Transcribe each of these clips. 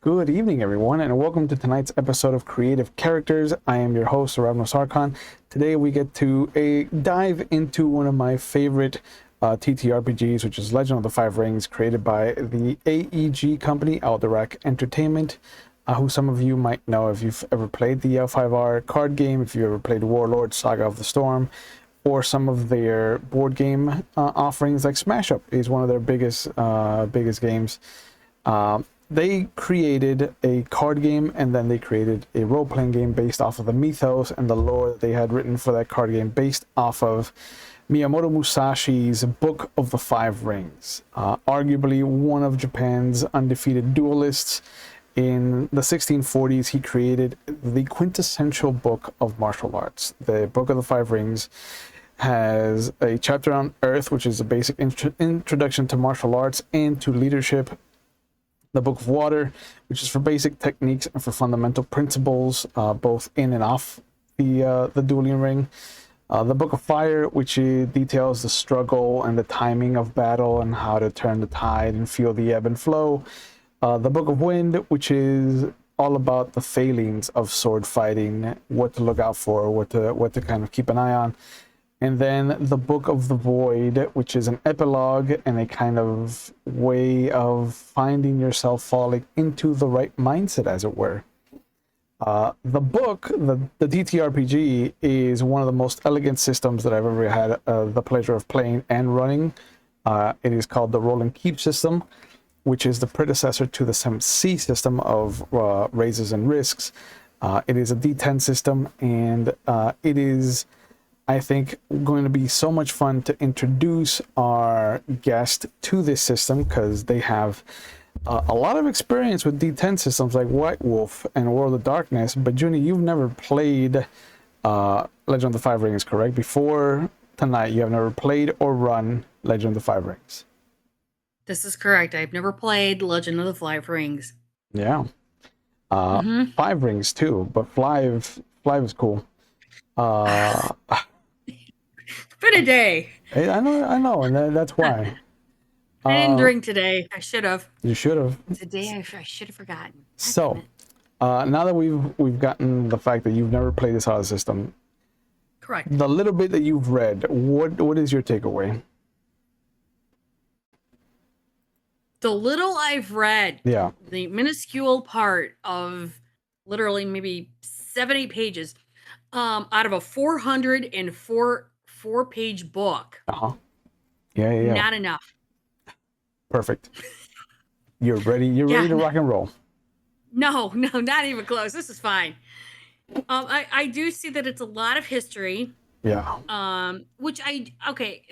Good evening, everyone, and welcome to tonight's episode of Creative Characters. I am your host, Ravnos Archon. Today we get to dive into one of my favorite TTRPGs, which is Legend of the Five Rings, created by the AEG company, Alderac Entertainment, who some of you might know if you've ever played the L5R card game, if you ever played Warlord Saga of the Storm, or some of their board game offerings, like Smash Up is one of their biggest games. They created a card game, and then they created a role-playing game based off of the mythos and the lore that they had written for that card game, based off of Miyamoto Musashi's Book of the Five Rings, arguably one of Japan's undefeated duelists. In the 1640s, he created the quintessential book of martial arts. The Book of the Five Rings has a chapter on Earth, which is a basic introduction to martial arts and to leadership. The Book of Water, which is for basic techniques and for fundamental principles, both in and off the dueling ring. The Book of Fire, which details the struggle and the timing of battle and how to turn the tide and feel the ebb and flow. The Book of Wind, which is all about the failings of sword fighting, what to look out for, what to kind of keep an eye on. And then the Book of the Void, which is an epilogue and a kind of way of finding yourself falling into the right mindset, as it were. The book, the TTRPG, is one of the most elegant systems that I've ever had the pleasure of playing and running. It is called the Roll and Keep system, which is the predecessor to the 7C system of raises and risks. It is a D10 system, and it is, I think, going to be so much fun to introduce our guest to this system, because they have a lot of experience with D10 systems like White Wolf and World of Darkness. But Junie, you've never played Legend of the Five Rings, correct? Before tonight, you have never played or run Legend of the Five Rings. This is correct. I've never played Legend of the Five Rings. Yeah. Five Rings too, but five is cool. Been a day. I know, and that's why. I didn't drink today. I should have. You should have. Today I should have forgotten. So, now that we've gotten the fact that you've never played this other system, correct. The little bit that you've read, what is your takeaway? The little I've read, yeah, the minuscule part of literally maybe 70 pages, out of a 404-page book. Yeah. Not enough. Perfect. You're ready. You're ready to rock and roll. No, not even close. This is fine. I do see that it's a lot of history. Yeah. Which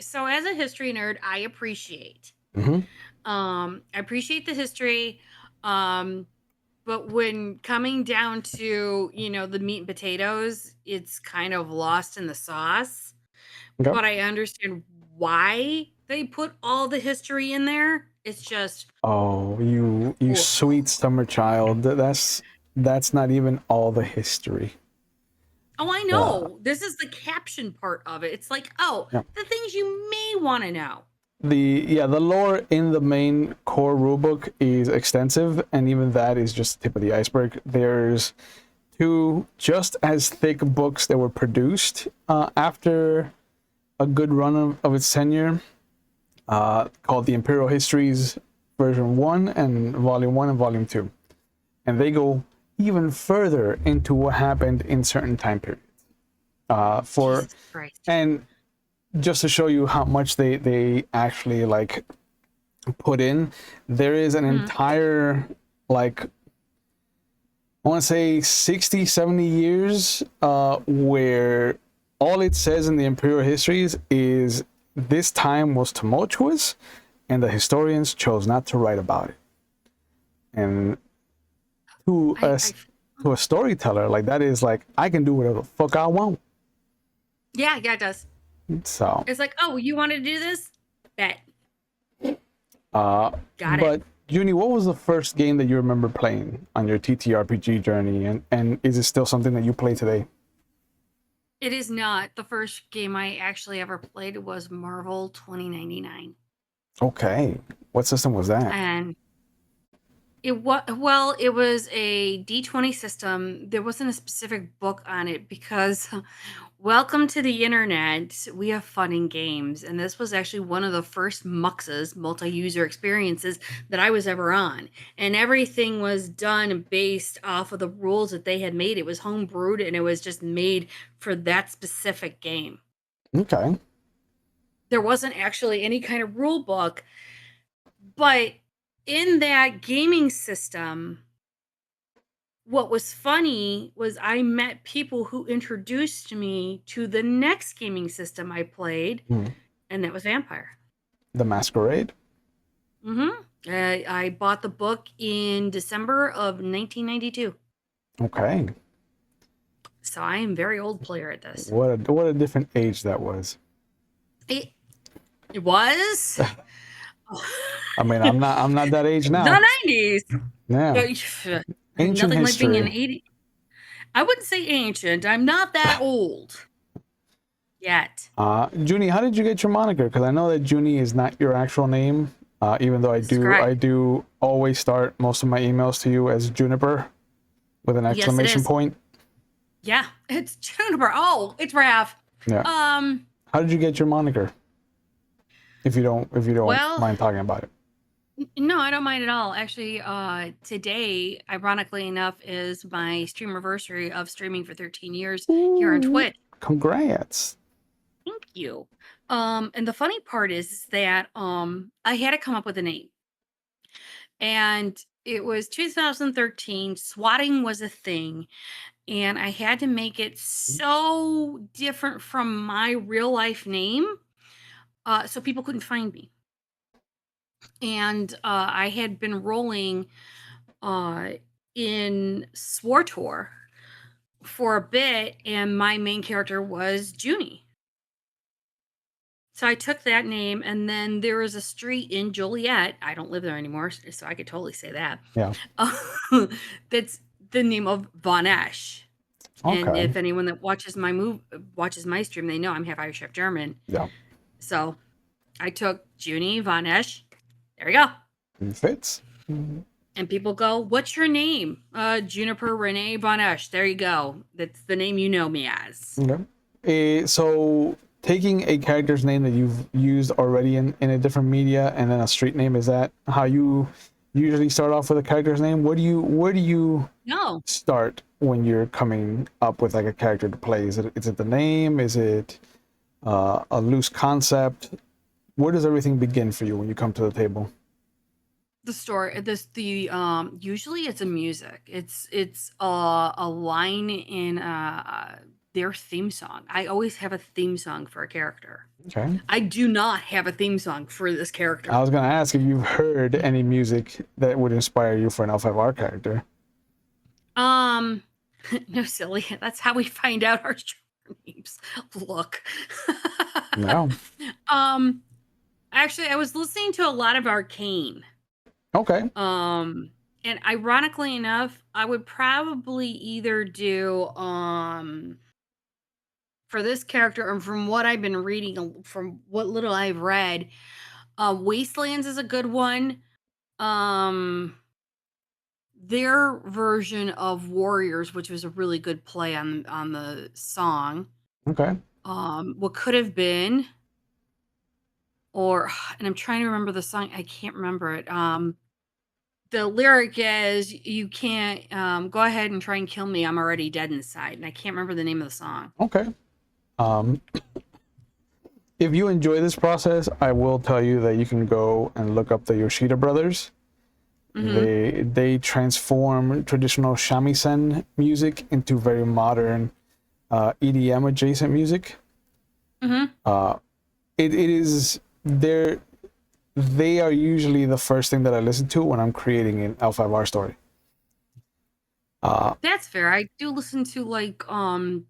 so as a history nerd, I appreciate. I appreciate the history. But when coming down to, the meat and potatoes, it's kind of lost in the sauce. Okay. But I understand why they put all the history in there. It's just, you sweet summer child. That's not even all the history. Oh, I know. This is the caption part of it. It's like, the things you may want to know. The lore in the main core rulebook is extensive, and even that is just the tip of the iceberg. There's two just as thick books that were produced after a good run of its tenure, called the Imperial Histories version 1 and volume 1 and volume 2, and they go even further into what happened in certain time periods. And just to show you how much they actually put in, there is an entire I want to say 60, 70 years where all it says in the Imperial Histories is this time was tumultuous and the historians chose not to write about it. And to a storyteller, that is I can do whatever the fuck I want. Yeah, it does. So it's you want to do this? Bet. Got it. But Junie, what was the first game that you remember playing on your TTRPG journey, and is it still something that you play today? It is not. The first game I actually ever played was Marvel 2099. Okay. What system was that? And It was well, it was a D20 system. There wasn't a specific book on it because welcome to the internet. We have fun and games. And this was actually one of the first MUXs, multi-user experiences, that I was ever on. And everything was done based off of the rules that they had made. It was homebrewed and it was just made for that specific game. Okay. There wasn't actually any kind of rule book, but in that gaming system, what was funny was I met people who introduced me to the next gaming system I played, Hmm. and that was Vampire. The Masquerade. I bought the book in December of 1992. Okay. So I am very old player at this. What a different age that was. It, it was I mean, I'm not that age now. the 90s. Yeah. Ancient Nothing like being history. an 80. I wouldn't say ancient. I'm not that old yet. Junie, how did you get your moniker? Because I know that Junie is not your actual name. Even though This is correct. I do always start most of my emails to you as Juniper with an Yes, it exclamation is. point. Yeah, it's Juniper. Oh, it's Raph. Yeah. How did you get your moniker? If you don't Well, mind talking about it. no, I don't mind at all. Actually, today, ironically enough, is my stream anniversary of streaming for 13 years here on Twitch. Congrats. Thank you. And the funny part is that I had to come up with a name. And it was 2013, swatting was a thing, and I had to make it so different from my real life name, so people couldn't find me. And I had been rolling in SWTOR for a bit, and my main character was Junie. So I took that name, and then there was a street in Joliet. I don't live there anymore, so I could totally say that. Yeah. That's the name of Von Esch. And Okay. if anyone that watches my stream, they know I'm half Irish, half German. Yeah. So I took Junie Von Esch. There we go. It fits. And people go, "What's your name?" Juniper Renee Von Esch. There you go. That's the name you know me as. Okay. So taking a character's name that you've used already in a different media and then a street name, is that how you usually start off with a character's name? Where do you No. start when you're coming up with like a character to play? Is it the name? Is it a loose concept? Where does everything begin for you when you come to the table? The story, usually it's a music. It's a line in their theme song. I always have a theme song for a character. Okay. I do not have a theme song for this character. I was gonna ask if you've heard any music that would inspire you for an L5R character. No, silly. That's how we find out our names. Look. No. Actually, I was listening to a lot of Arcane. Okay. And ironically enough, I would probably either do for this character, and from what I've been reading, from what little I've read, Wastelands is a good one. Their version of Warriors, which was a really good play on the song. Okay. What could have been, and I'm trying to remember the song. I can't remember it. The lyric is, "You can't go ahead and try and kill me. I'm already dead inside." And I can't remember the name of the song. Okay. If you enjoy this process, I will tell you that you can go and look up the Yoshida brothers. Mm-hmm. They transform traditional shamisen music into very modern EDM adjacent music. Mm-hmm. It is they are usually the first thing that I listen to when I'm creating an L5R story. That's fair. I do listen to like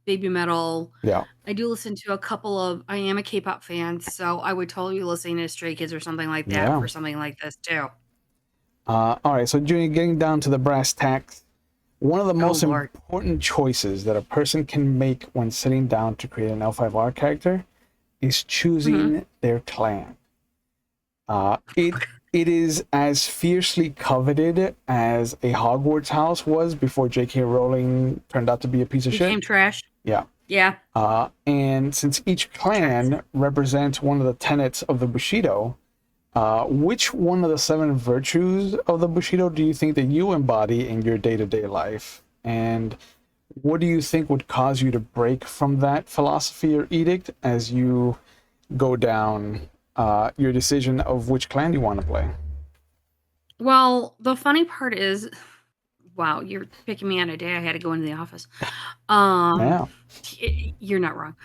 baby metal. Yeah. I do listen to a couple of. I am a K-pop fan, so I would totally listen to Stray Kids or something like that for something like this too. All right, so Junie, getting down to the brass tacks, one of the most important choices that a person can make when sitting down to create an L5R character is choosing their clan. It it is as fiercely coveted as a Hogwarts house was before J.K. Rowling turned out to be a piece of Became shit. trash. Yeah. Yeah. And since each clan represents one of the tenets of the Bushido, which one of the 7 virtues of the Bushido do you think that you embody in your day-to-day life? And what do you think would cause you to break from that philosophy or edict as you go down your decision of which clan you want to play? Well, the funny part is, wow, you're picking me on a day I had to go into the office. Yeah. You're not wrong.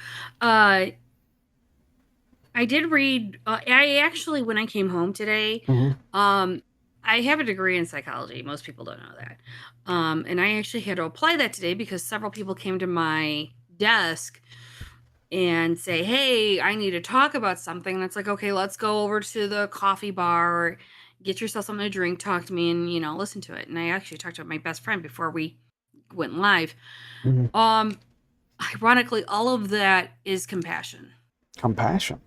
Uh, I did read. I actually, when I came home today, Mm-hmm. I have a degree in psychology. Most people don't know that. And I actually had to apply that today because several people came to my desk and say, "Hey, I need to talk about something." And it's like, okay, let's go over to the coffee bar, or get yourself something to drink, talk to me, and listen to it. And I actually talked to my best friend before we went live. Mm-hmm. Um, Ironically, all of that is compassion. Compassion.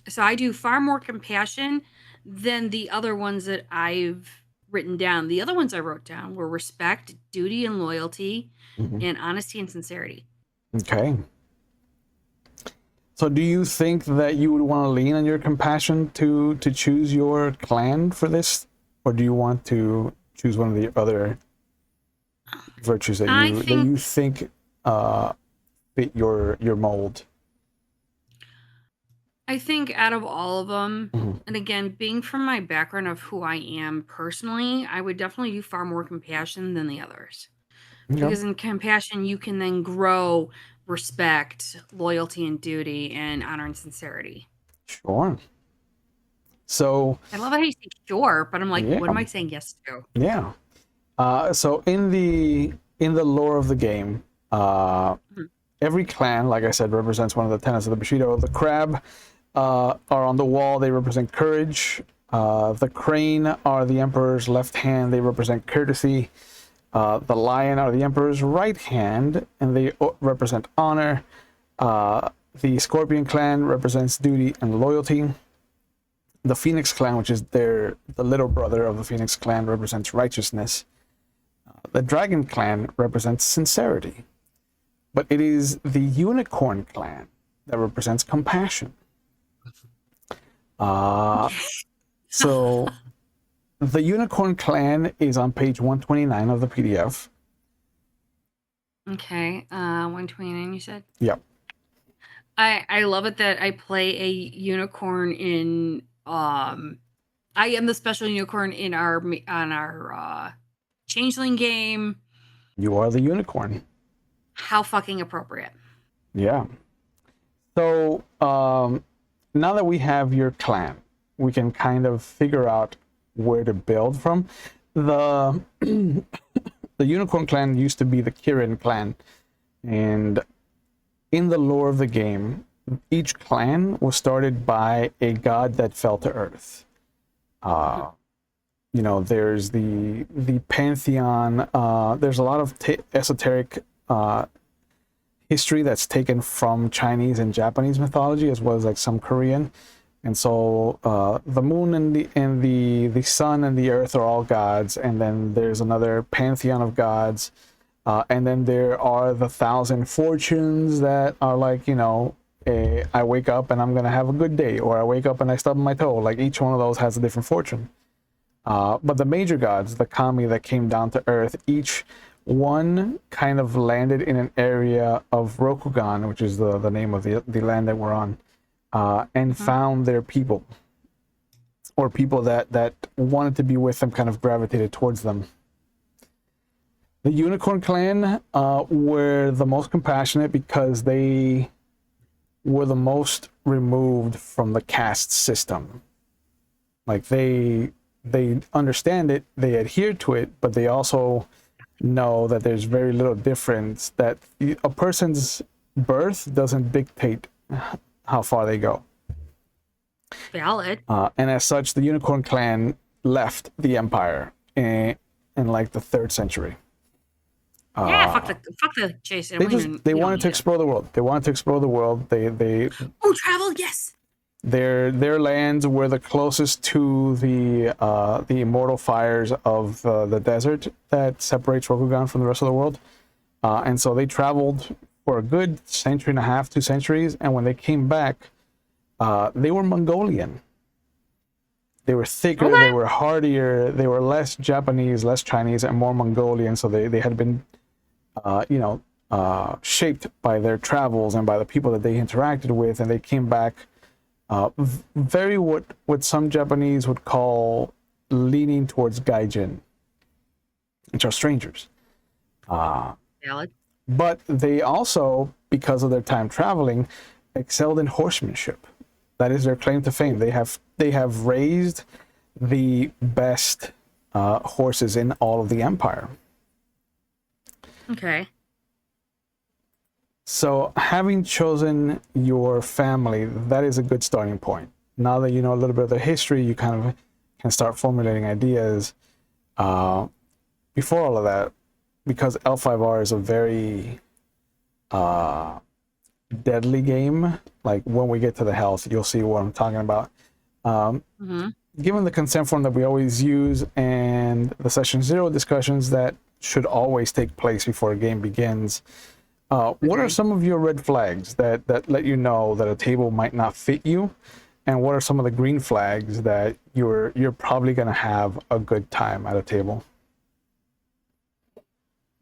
So I do far more compassion than the other ones that I've written down. The other ones I wrote down were respect, duty and loyalty, Mm-hmm. and honesty and sincerity. Okay. So do you think that you would want to lean on your compassion to choose your clan for this? Or do you want to choose one of the other virtues that I you think think fit your mold? out of all of them, Mm-hmm. and again, being from my background of who I am personally, I would definitely do far more compassion than the others. Okay. Because in compassion, you can then grow respect, loyalty and duty, and honor and sincerity. Sure. So I love how you say sure, but I'm like, yeah, what am I saying yes to? yeah. So in the lore of the game, Mhm. every clan, like I said, represents one of the tenets of the Bushido. The crab are on the wall; they represent courage. The crane are the emperor's left hand; they represent courtesy. The lion are the emperor's right hand, and they represent honor. The scorpion clan represents duty and loyalty. The phoenix clan, which is the little brother of the phoenix clan, represents righteousness. The dragon clan represents sincerity, but it is the unicorn clan that represents compassion. So the unicorn clan is on page 129 of the PDF. Okay, 129 you said? Yep. I love it that I play a unicorn in I am the special unicorn in our changeling game. You are the unicorn. How fucking appropriate. Yeah. So now that we have your clan, we can kind of figure out where to build from. The the unicorn clan used to be the Kirin clan, and in the lore of the game, each clan was started by a god that fell to earth. There's the pantheon. There's a lot of esoteric history that's taken from Chinese and Japanese mythology, as well as like some Korean. And so the moon and the sun and the earth are all gods, and then there's another pantheon of gods, and then there are the 1,000 fortunes that are like, I wake up and I'm gonna have a good day, or I wake up and I stub my toe. Like each one of those has a different fortune. But the major gods, the kami that came down to earth, each one kind of landed in an area of Rokugan, which is the name of the land that we're on, and found their people, or people that wanted to be with them, kind of gravitated towards them. The Unicorn Clan were the most compassionate because they were the most removed from the caste system. Like they understand it, they adhere to it, but they also know that there's very little difference, that a person's birth doesn't dictate how far they go. Valid. And as such, the Unicorn Clan left the Empire in like the 3rd century. Yeah, fuck the Jason. They wanted to explore the world. They wanted to explore the world. They Oh, travel, yes. Their lands were the closest to the immortal fires of the desert that separates Rokugan from the rest of the world. And so they traveled for a good century and a half, 2 centuries, and when they came back, they were Mongolian. They were thicker, they Okay. were hardier, they were less Japanese, less Chinese, and more Mongolian. So they had been, shaped by their travels and by the people that they interacted with, and they came back very what some Japanese would call leaning towards gaijin, which are strangers. Valid. But they also, because of their time traveling, excelled in horsemanship. That is their claim to fame. They have raised the best horses in all of the empire. Okay. So, having chosen your family, that is a good starting point. Now that you know a little bit of their history, you kind of can start formulating ideas. Before all of that, because L5R is a very deadly game, like when we get to the health, you'll see what I'm talking about. Given the consent form that we always use and the session 0 discussions that should always take place before a game begins, what are some of your red flags that let you know that a table might not fit you? And what are some of the green flags that you're probably going to have a good time at a table?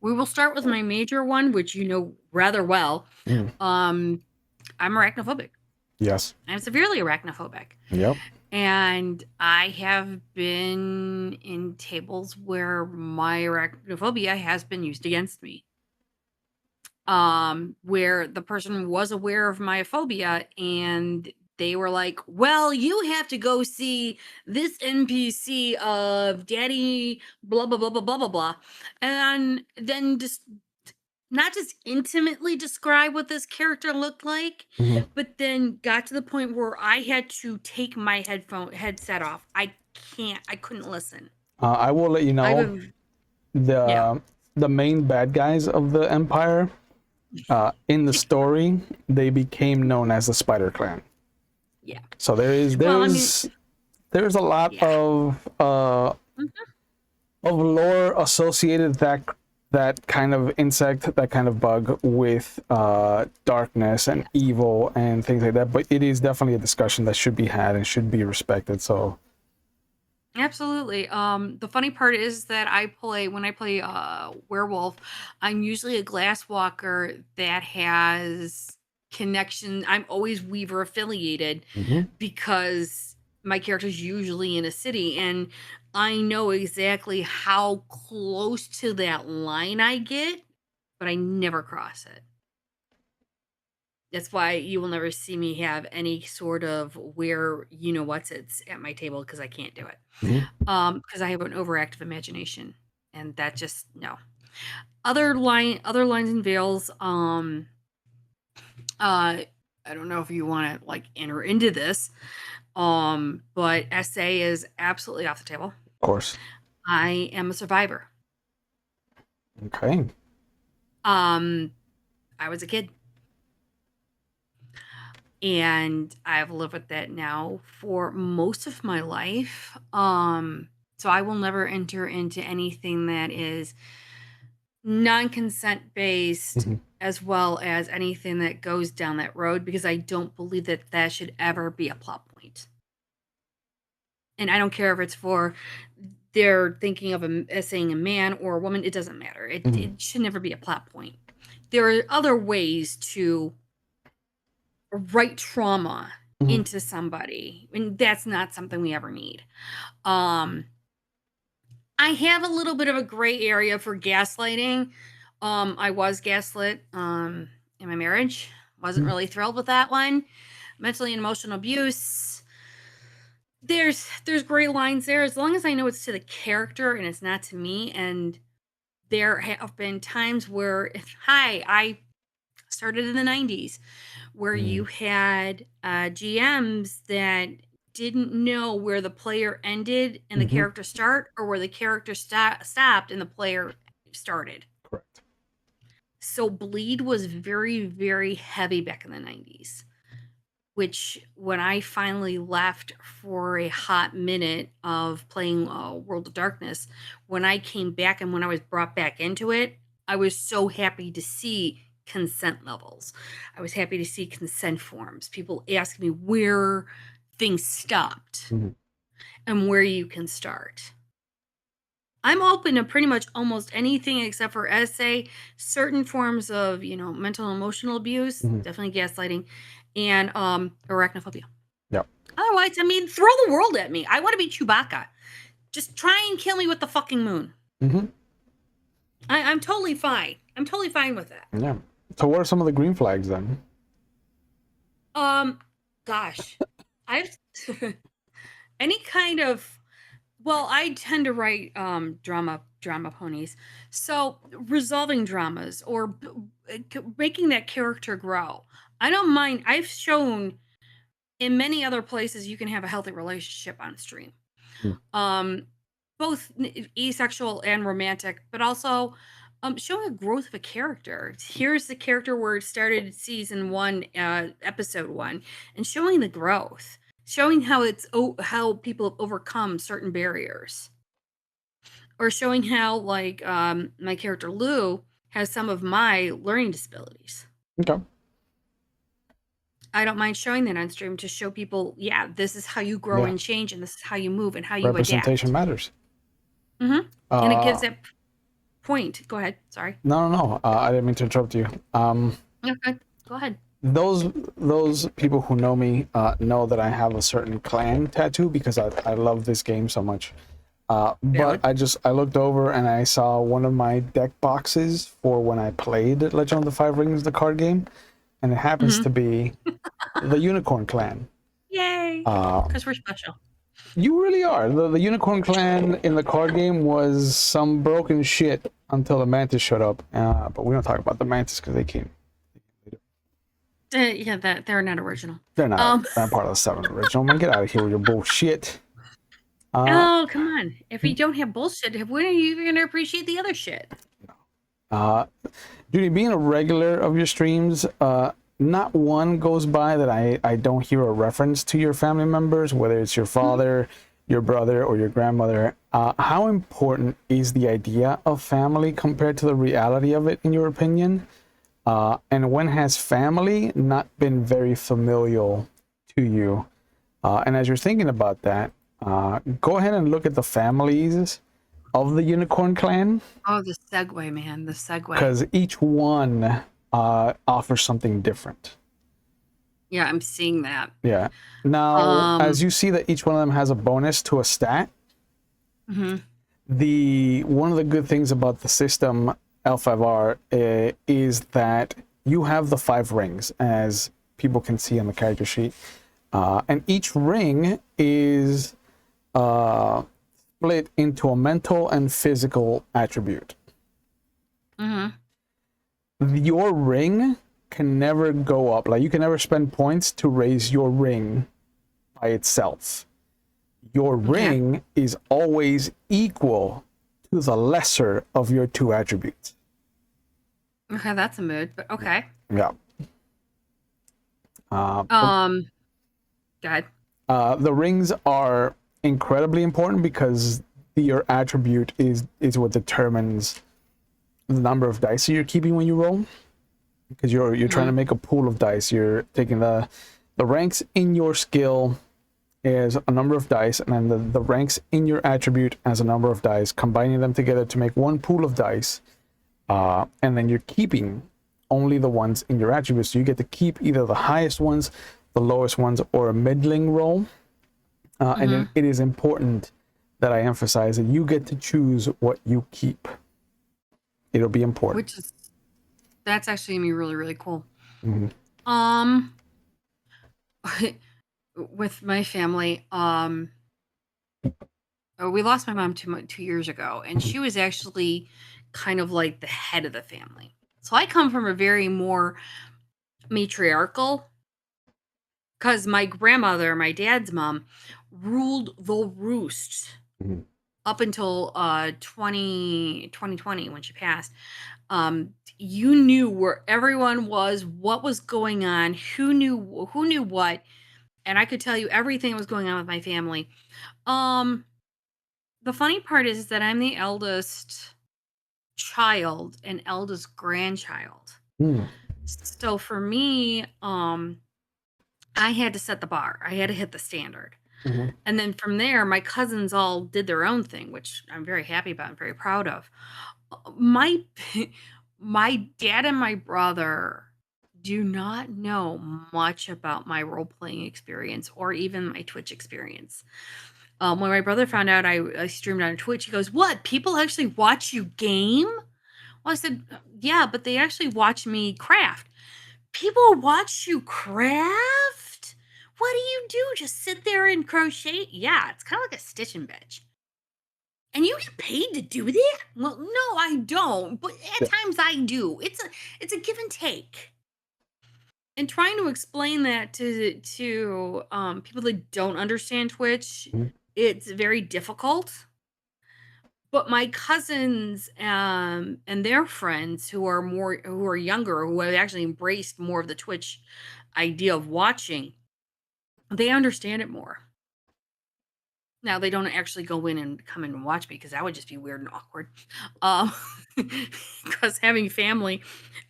We will start with my major one, which you know rather well. I'm arachnophobic. Yes. I'm severely arachnophobic. Yep. And I have been in tables where my arachnophobia has been used against me. Where the person was aware of my phobia and they were like, well, you have to go see this NPC of daddy, blah, blah, blah, blah, blah, blah, blah. And then just not just intimately describe what this character looked like, but then got to the point where I had to take my headset off. I couldn't listen. I will let you know Yeah. the main bad guys of the Empire in the story, they became known as the Spider Clan. Yeah. So there's a lot Yeah. of lore associated that kind of insect, that kind of bug with darkness and evil and things like that. But it is definitely a discussion that should be had and should be respected. So Absolutely. The funny part is that when I play werewolf, I'm usually a glass walker that has connection. I'm always Weaver affiliated because my character's usually in a city and I know exactly how close to that line I get, but I never cross it. That's why you will never see me have any sort of where you know what's it's at my table because I can't do it. Because I have an overactive imagination, and that just no. Other lines and veils. I don't know if you want to like enter into this, but SA is absolutely off the table. of course. I am a survivor. Okay. I was a kid. And I've lived with that now for most of my life. So I will never enter into anything that is non-consent based as well as anything that goes down that road because I don't believe that that should ever be a plot point. And I don't care if it's for they're thinking of as saying a man or a woman, it doesn't matter. It should never be a plot point. There are other ways to write trauma into somebody, and that's not something we ever need. I have a little bit of a gray area for gaslighting. I was gaslit in my marriage. Wasn't really thrilled with that one. Mentally and emotional abuse. There's gray lines there as long as I know it's to the character and it's not to me. And there have been times where I started in the 90s where you had GMs that didn't know where the player ended and the character start or where the character stopped and the player started. Correct. So bleed was very, very heavy back in the 90s, which when I finally left for a hot minute of playing World of Darkness, when I came back and when I was brought back into it, I was so happy to see consent levels. I was happy to see consent forms. People ask me where things stopped Mhm. and where you can start. I'm open to pretty much almost anything except for essay, certain forms of, mental and emotional abuse, Mhm. definitely gaslighting, and arachnophobia. Yeah. Otherwise, I mean, throw the world at me. I want to be Chewbacca. Just try and kill me with the fucking moon. Mm-hmm. I'm totally fine. I'm totally fine with that. Yeah. So what are some of the green flags then? Gosh, I've any kind of. Well, I tend to write drama ponies. So resolving dramas or making that character grow. I don't mind. I've shown in many other places you can have a healthy relationship on stream. Mm. Both asexual and romantic, but also showing a growth of a character. Here's the character where it started season 1, episode 1, and showing the growth, showing how how people have overcome certain barriers, or showing how like my character Lou has some of my learning disabilities. Okay. I don't mind showing that on stream to show people, yeah, this is how you grow Yeah. and change, and this is how you move and how you Representation adapt. matters. And it gives that point. Go ahead. Sorry. No. I didn't mean to interrupt you. Okay. Go ahead. Those people who know me know that I have a certain clan tattoo because I love this game so much. But Valid. I looked over and I saw one of my deck boxes for when I played Legend of the Five Rings, the card game, and it happens to be the Unicorn Clan. Yay! Uh, Because we're special. you really are. The Unicorn Clan in the card game was some broken shit until the Mantis showed up. But we don't talk about the Mantis because they came. Yeah, that they're not original. They're not part of the 7 original. Man, get out of here with your bullshit. Oh, come on. If you don't have bullshit, when are you even going to appreciate the other shit? Junie, being a regular of your streams, not one goes by that I don't hear a reference to your family members, whether it's your father, your brother, or your grandmother. How important is the idea of family compared to the reality of it, in your opinion? And when has family not been very familial to you? And as you're thinking about that, go ahead and look at the families of the Unicorn Clan, Oh, the segue, man. The segue. because each one offers something different. Yeah, I'm seeing that. Yeah. Now, as you see that each one of them has a bonus to a stat, the one of the good things about the system L5R is that you have the 5 rings, as people can see on the character sheet, and each ring is split into a mental and physical attribute. Your ring can never go up. Like, you can never spend points to raise your ring by itself. Your ring is always equal to the lesser of your 2 attributes. Okay, that's a mood, but okay. Yeah. Go ahead. The rings are incredibly important because your attribute is what determines the number of dice you're keeping when you roll. Because you're trying to make a pool of dice. You're taking the ranks in your skill as a number of dice, and then the ranks in your attribute as a number of dice, combining them together to make one pool of dice, and then you're keeping only the ones in your attributes. So you get to keep either the highest ones, the lowest ones, or a middling roll. And it is important that I emphasize that you get to choose what you keep. It'll be important. That's actually gonna be really, really cool. With my family, we lost my mom 2 years ago, and she was actually kind of like the head of the family. So I come from a very more matriarchal, because my grandmother, my dad's mom, ruled the roost up until 2020 when she passed. you knew where everyone was, what was going on, who knew what, and I could tell you everything that was going on with my family. Um, the funny part is that I'm the eldest child and eldest grandchild. Mm. So for me, I had to set the bar. I had to hit the standard. Mm-hmm. And then from there, my cousins all did their own thing, which I'm very happy about and very proud of. My my dad and my brother do not know much about my role-playing experience or even my Twitch experience. When my brother found out I streamed on Twitch, he goes, "What? People actually watch you game?" Well, I said, "Yeah, but they actually watch me craft." "People watch you craft? What do you do? Just sit there and crochet?" "Yeah, it's kind of like a stitching bitch." "And you get paid to do that?" "Well, no, I don't, but at Yeah. times I do. It's a give and take." And trying to explain that to people that don't understand Twitch, Mhm. it's very difficult. But my cousins and their friends who are younger, who have actually embraced more of the Twitch idea of watching, they understand it more. Now they don't actually go in and come in and watch me because that would just be weird and awkward. Um, because having family,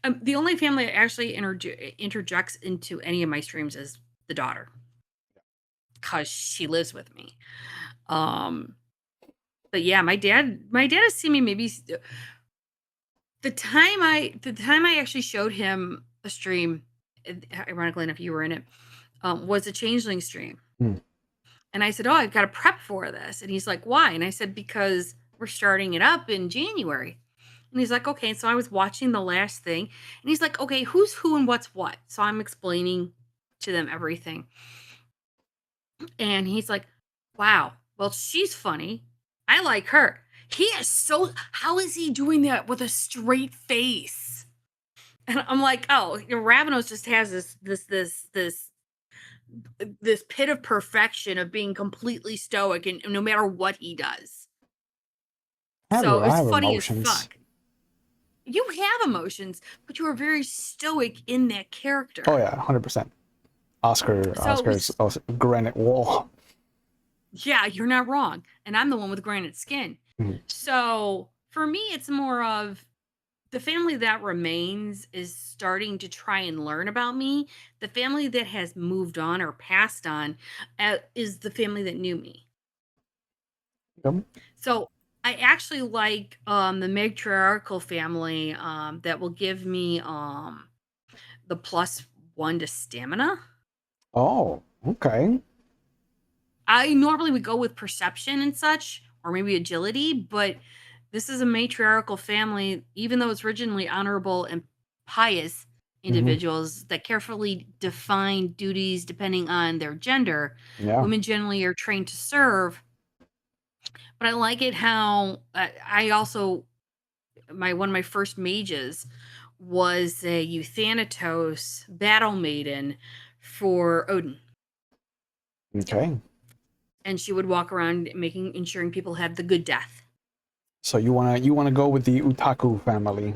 the only family that actually interjects into any of my streams is the daughter, because she lives with me. Um, but yeah, my dad has seen me maybe the time I actually showed him a stream. Ironically enough, you were in it. Was a changeling stream. Mm. And I said, "Oh, I've got to prep for this." And he's like, "Why?" And I said, "Because we're starting it up in January." And he's like, "Okay." So I was watching the last thing, and he's like, "Okay, who's who and what's what?" So I'm explaining to them everything. And he's like, "Wow, well, she's funny. I like her." How is he doing that with a straight face? And I'm like, "Oh, Ravenos just has this pit of perfection of being completely stoic and no matter what he does." So I it's have funny as emotions. fuck. You have emotions, but you are very stoic in that Oh character. yeah, 100%. So it Oscar's was, also granite wall. yeah, you're not wrong. And I'm the one with granite skin. Mhm. So for me, it's more of the family that remains is starting to try and learn about me. The family that has moved on or passed on is the family that knew me. Yep. So I actually like the matriarchal family that will give me the +1 to stamina. Oh, okay. I normally would go with perception and such, or maybe agility, but this is a matriarchal family, even though it's originally honorable and pious Hmm. individuals that carefully define duties depending on their gender. Yeah. Women generally are trained to serve, but I like it how I also one of my first mages was a Euthanatos battle maiden for Odin. Okay. And she would walk around ensuring people had the good death. So you wanna go with the Utaku family.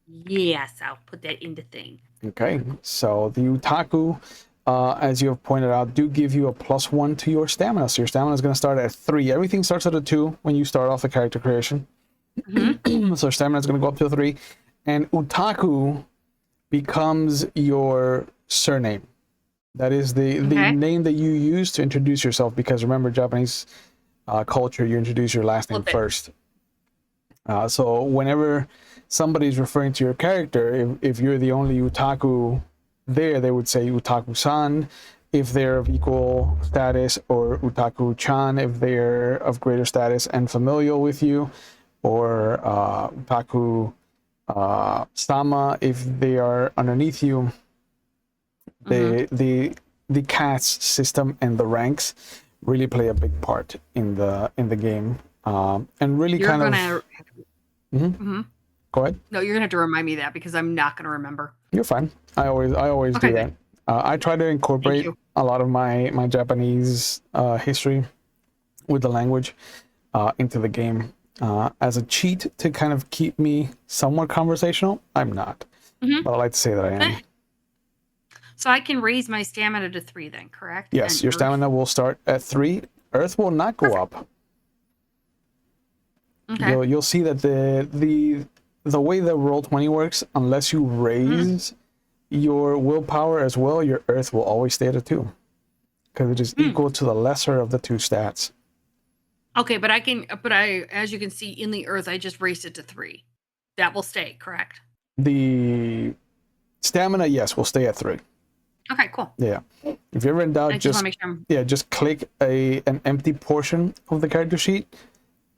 Yes, I'll put that into thing. Okay. So the Utaku, as you have pointed out, do give you a +1 to your stamina. So your stamina is going to start at 3. Everything starts at a 2 when you start off the character creation. Hmm. So stamina is going to go up to a 3, and Utaku becomes your surname. That is the Okay. name that you use to introduce yourself, because remember, Japanese culture, you introduce your last name Flip it. first. So whenever somebody's referring to your character, if you're the only Utaku there, they would say Utaku-san if they're of equal status, or Utaku-chan if they're of greater status and familial with you, or Utaku Sama if they are underneath you. Hmm. The caste system and the ranks really play a big part in the game, and really You're kind gonna. of. Mhm. Hmm. Go ahead. No, you're gonna have to remind me of that because I'm not gonna remember. You're fine. I always do Okay, good. that. I try to Thank incorporate you. a lot of my Japanese history with the language into the game. as a cheat to kind of keep me somewhat conversational. I'm not, but I like to say that I am. So I can raise my stamina to 3 then, correct? Yes, And your Earth? stamina will start at 3. Earth will not go up. Okay. You'll see that the way that Roll20 works, unless you raise your willpower as well, your Earth will always stay at a 2, because it is equal to the lesser of the 2 stats. Okay, but as you can see in the Earth, I just raised it to 3. That will stay, correct? The stamina, yes, will stay at 3. Okay, cool. Yeah. If you're ever in doubt, I just want to make sure just click an empty portion of the character sheet,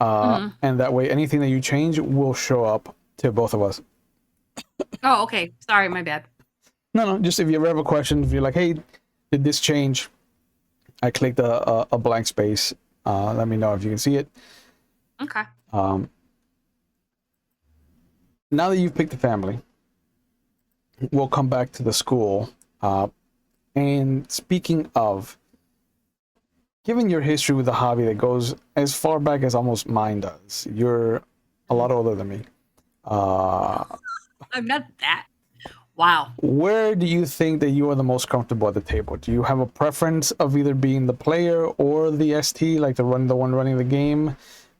and that way anything that you change will show up to both of us. Oh, okay. Sorry, my bad. No, just if you ever have a question, if you're like, hey, did this change? I clicked a blank space. Let me know if you can see it. Okay. Now that you've picked a family, we'll come back to the school. And speaking of, given your history with the hobby that goes as far back as almost mine does, you're a lot older than me. I'm not that. Wow. Where do you think that you are the most comfortable at the table? Do you have a preference of either being the player or the ST, like the one running the game,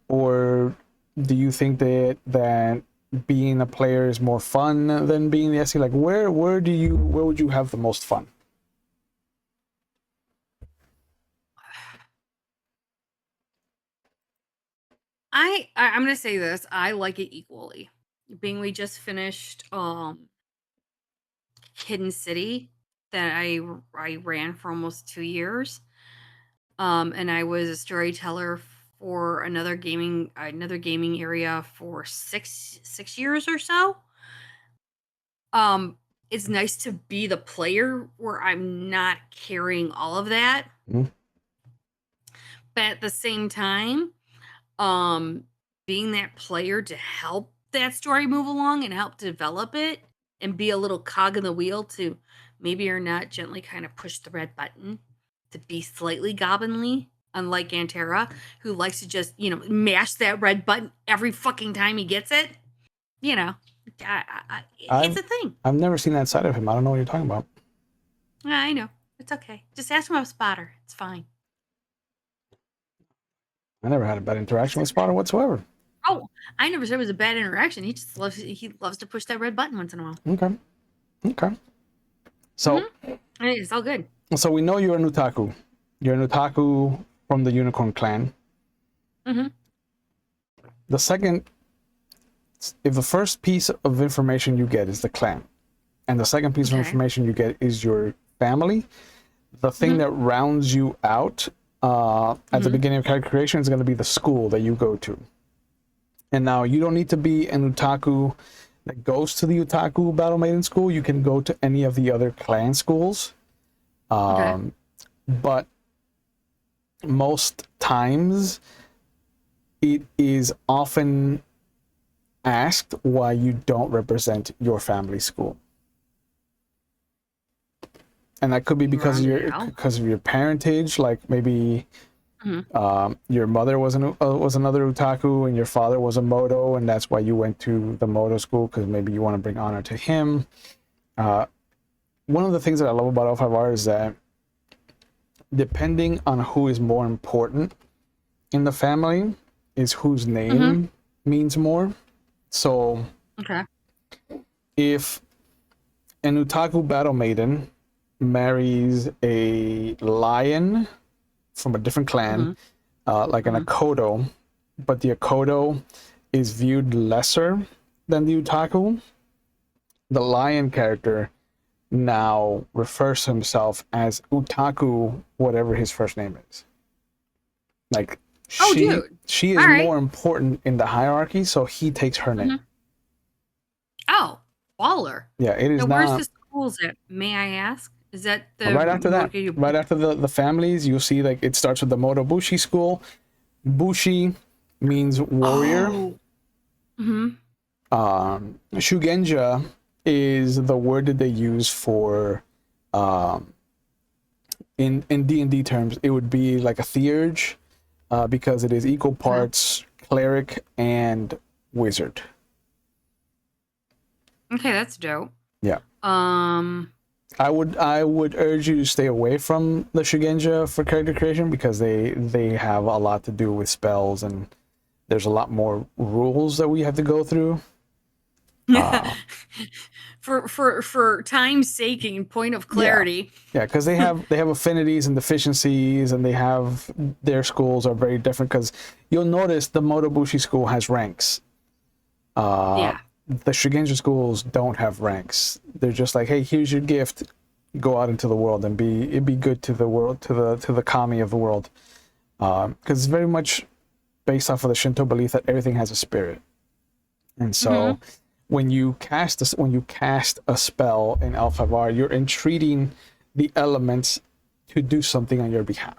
or do you think that being a player is more fun than being the ST? Like where would you have the most fun? I'm gonna say this. I like it equally. Being we just finished Hidden City that I ran for almost 2 years. And I was a storyteller for another gaming area for 6 years or so. It's nice to be the player where I'm not carrying all of that. Mm-hmm. But at the same time, being that player to help that story move along and help develop it and be a little cog in the wheel to maybe or not gently kind of push the red button to be slightly gobbinly, unlike Antera, who likes to just, mash that red button every fucking time he gets it. It's a thing. I've never seen that side of him. I don't know what you're talking about. I know. It's okay. Just ask him about Spotter. It's fine. I never had a bad interaction with Spotter whatsoever. Oh, I never said it was a bad interaction. He loves to push that red button once in a while. Okay. So it's all good. So we know you're an otaku. You're an otaku from the Unicorn Clan. The second, if the first piece of information you get is the clan, and the second piece of information you get is your family, the thing that rounds you out at the beginning of character creation is going to be the school that you go to. And now you don't need to be an otaku that goes to the Otaku Battle Maiden school. You can go to any of the other clan schools. But most times it is often asked why you don't represent your family school. And that could be because of your parentage, like maybe your mother was another otaku and your father was a moto, and that's why you went to the moto school, because maybe you want to bring honor to him. One of the things that I love about L5R is that depending on who is more important in the family is whose name means more. So if an otaku battle maiden marries a lion from a different clan, like an Akodo, but the Akodo is viewed lesser than the otaku, the lion character now refers to himself as otaku, whatever his first name is. Like she is more important in the hierarchy, so he takes her name. Oh, baller. Yeah, it is. Now, not. Where's the schools at? May I ask? Is that the right after that? Right after the families, you'll see like it starts with the Motobushi school. Bushi means warrior. Shugenja is the word that they use for in D&D terms, it would be like a theurge, because it is equal parts cleric, and wizard. Okay, that's dope. Yeah. I would urge you to stay away from the Shugenja for character creation because they have a lot to do with spells, and there's a lot more rules that we have to go through. For time's sake and point of clarity. Yeah, because they have affinities and deficiencies, and their schools are very different. Because you'll notice the Motobushi school has ranks. The Shugenja schools don't have ranks. They're just like, hey, here's your gift. Go out into the world and be good to the world, to the kami of the world. Because it's very much based off of the Shinto belief that everything has a spirit. And so when you cast a spell in L5R, you're entreating the elements to do something on your behalf.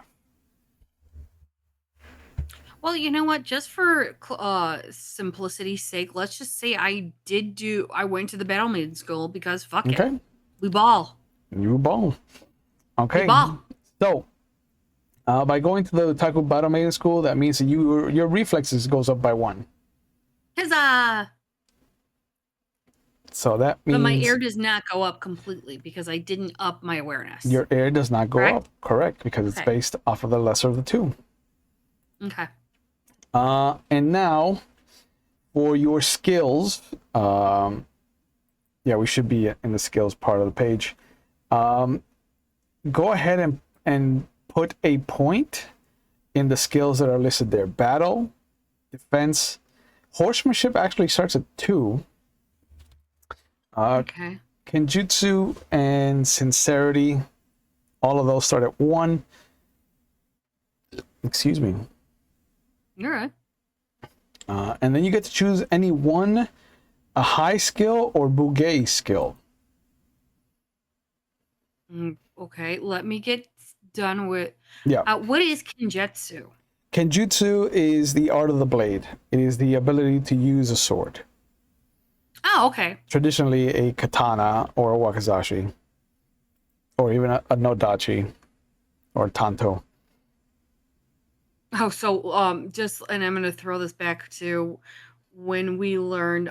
Well, you know what? Just for simplicity's sake, let's just say I went to the Battle Maiden School because fuck it. We ball. You ball. Okay. We ball. So, by going to the Taiko Battle Maiden School, that means that your reflexes goes up by 1. Huzzah! So that means... But my air does not go up completely because I didn't up my awareness. Your air does not go up. Correct. Because it's based off of the lesser of the two. Okay. And now, for your skills, we should be in the skills part of the page. Go ahead and put a point in the skills that are listed there. Battle, defense, horsemanship actually starts at 2. Okay. Kenjutsu and sincerity, all of those start at 1. Excuse me. You're right. And then you get to choose any one, a high skill or bugei skill. Okay, let me get done with... Yeah. What is Kenjutsu? Kenjutsu is the art of the blade. It is the ability to use a sword. Oh, okay. Traditionally a katana or a wakizashi. Or even a nodachi or tanto. Oh, so and I'm gonna throw this back to when we learned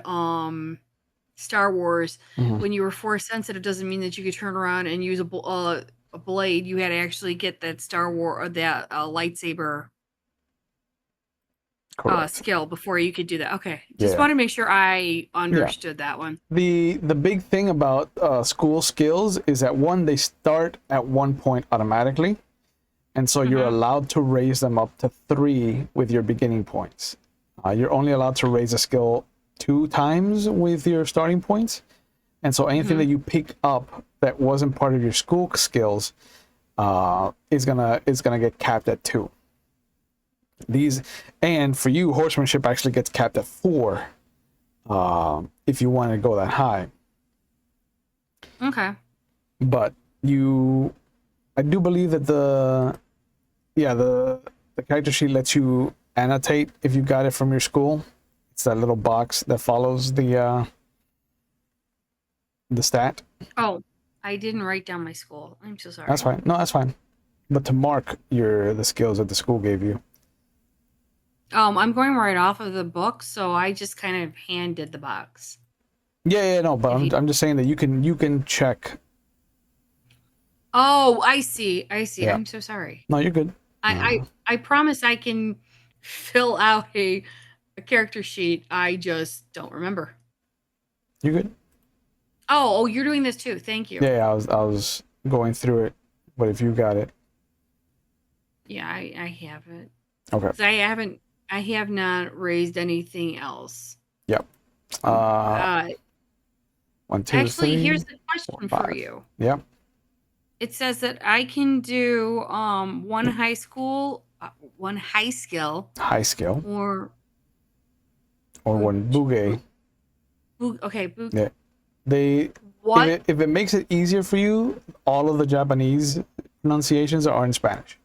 Star Wars. When you were force sensitive, doesn't mean that you could turn around and use a blade. You had to actually get that Star Wars or that lightsaber skill before you could do that. Okay, just want to make sure I understood that one. The big thing about school skills is that 1, they start at 1 point automatically. And so you're allowed to raise them up to 3 with your beginning points. You're only allowed to raise a skill 2 times with your starting points. And so anything that you pick up that wasn't part of your school skills is gonna get capped at 2. And for you, horsemanship actually gets capped at 4 if you want to go that high. Okay. But I do believe that the character sheet lets you annotate if you got it from your school. It's that little box that follows the stat. Oh, I didn't write down my school. I'm so sorry. That's fine. No, that's fine. But to mark the skills that the school gave you. I'm going right off of the book, so I just kind of hand did the box. No, but I'm just saying that you can check. Oh, I see. Yeah. I'm so sorry. No, you're good. I promise I can fill out a character sheet. I just don't remember. You're good. Oh, you're doing this too. Thank you. Yeah, I was going through it, but if you got it. Yeah, I have it. Okay. 'Cause I have not raised anything else. Yep. 1, 2, actually, 3, here's the question 4, 5. for you. Yep. It says that I can do one high skill, High skill. or 1 bugei. Okay. Yeah. If it makes it easier for you, all of the Japanese pronunciations are in Spanish.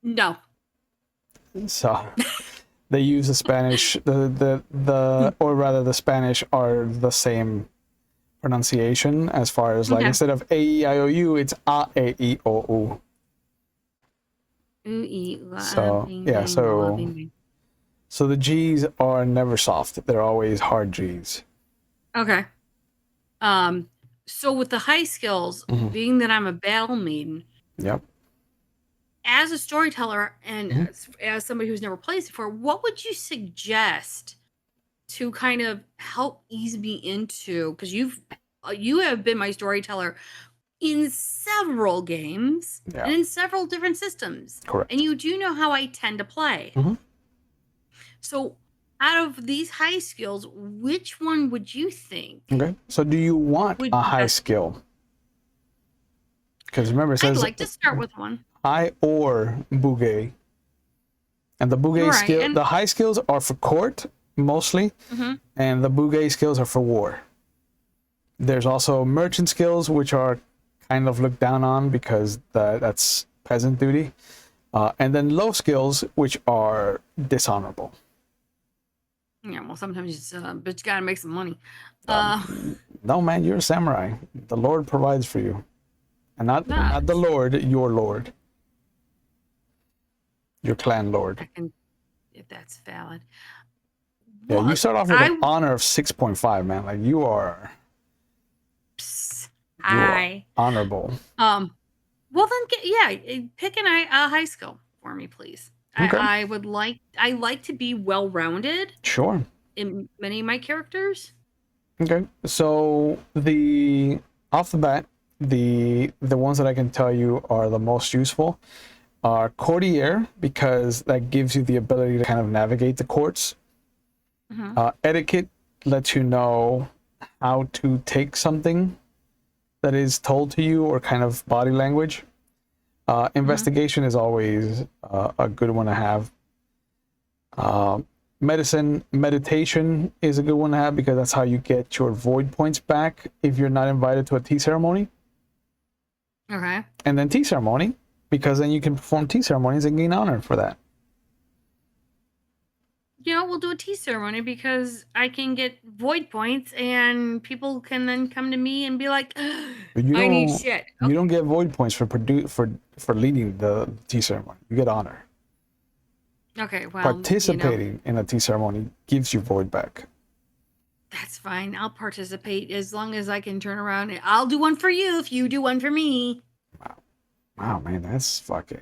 No. So they use the Spanish, or rather the Spanish are the same pronunciation as far as instead of A-E-I-O-U, it's A-E-I-O-U. So Bing, yeah, bang, bing, bing. so the G's are never soft. They're always hard G's. Okay. So with the high skills, being that I'm a battle maiden, Yep. as a storyteller and as somebody who's never played this before, what would you suggest to kind of help ease me into? Because you have been my storyteller in several games Yeah. and in several different systems, Correct. and you do know how I tend to play. So, out of these high skills, which one would you think? Okay. So do you want Would a be high best? skill? Because remember, it I'd says like to start with one. high or bouge. And the bouge Right, skill, and the high skills are for court mostly, and the bouge skills are for war. There's also merchant skills, which are kind of looked down on because that's peasant duty. And then low skills, which are dishonorable. yeah, well, sometimes it's but you gotta make some money. No, man, you're a samurai. The Lord provides for you, and not the Lord, your Lord, your clan Lord. If that's valid. Yeah, Well, you start off with an honor of 6.5, man. Like you are honorable. Well then, pick a high skill for me, please. Okay. I like to be well rounded. Sure. In many of my characters. Okay. So off the bat, the ones that I can tell you are the most useful are courtier, because that gives you the ability to kind of navigate the courts. Etiquette lets you know how to take something that is told to you, or kind of body language. Investigation is always a good one to have. Meditation is a good one to have, because that's how you get your void points back if you're not invited to a tea ceremony. Okay. And then tea ceremony, because then you can perform tea ceremonies and gain honor for that. We'll do a tea ceremony because I can get void points, and people can then come to me and be like, I need shit. Okay. You don't get void points for leading the tea ceremony. You get honor. Okay, well, participating in a tea ceremony gives you void back. That's fine. I'll participate as long as I can turn around and I'll do one for you if you do one for me. Wow, man, that's fucking...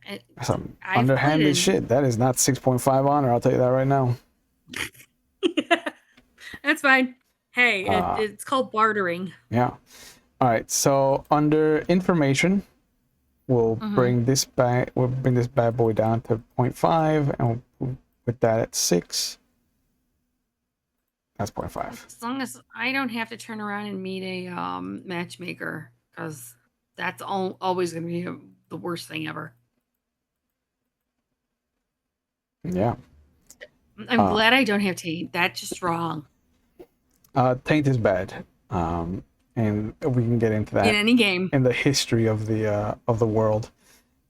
That's some I've underhanded shit. That is not 6.5 honor, I'll tell you that right now. That's fine. Hey, it's called bartering. Yeah. All right, so under information, we'll bring this bad boy down to 0.5, and we'll put that at 6. That's 0.5. As long as I don't have to turn around and meet a matchmaker, because that's always going to be the worst thing ever. Yeah. I'm glad I don't have taint. That's just wrong. Taint is bad. And we can get into that in any game, in the history of the world.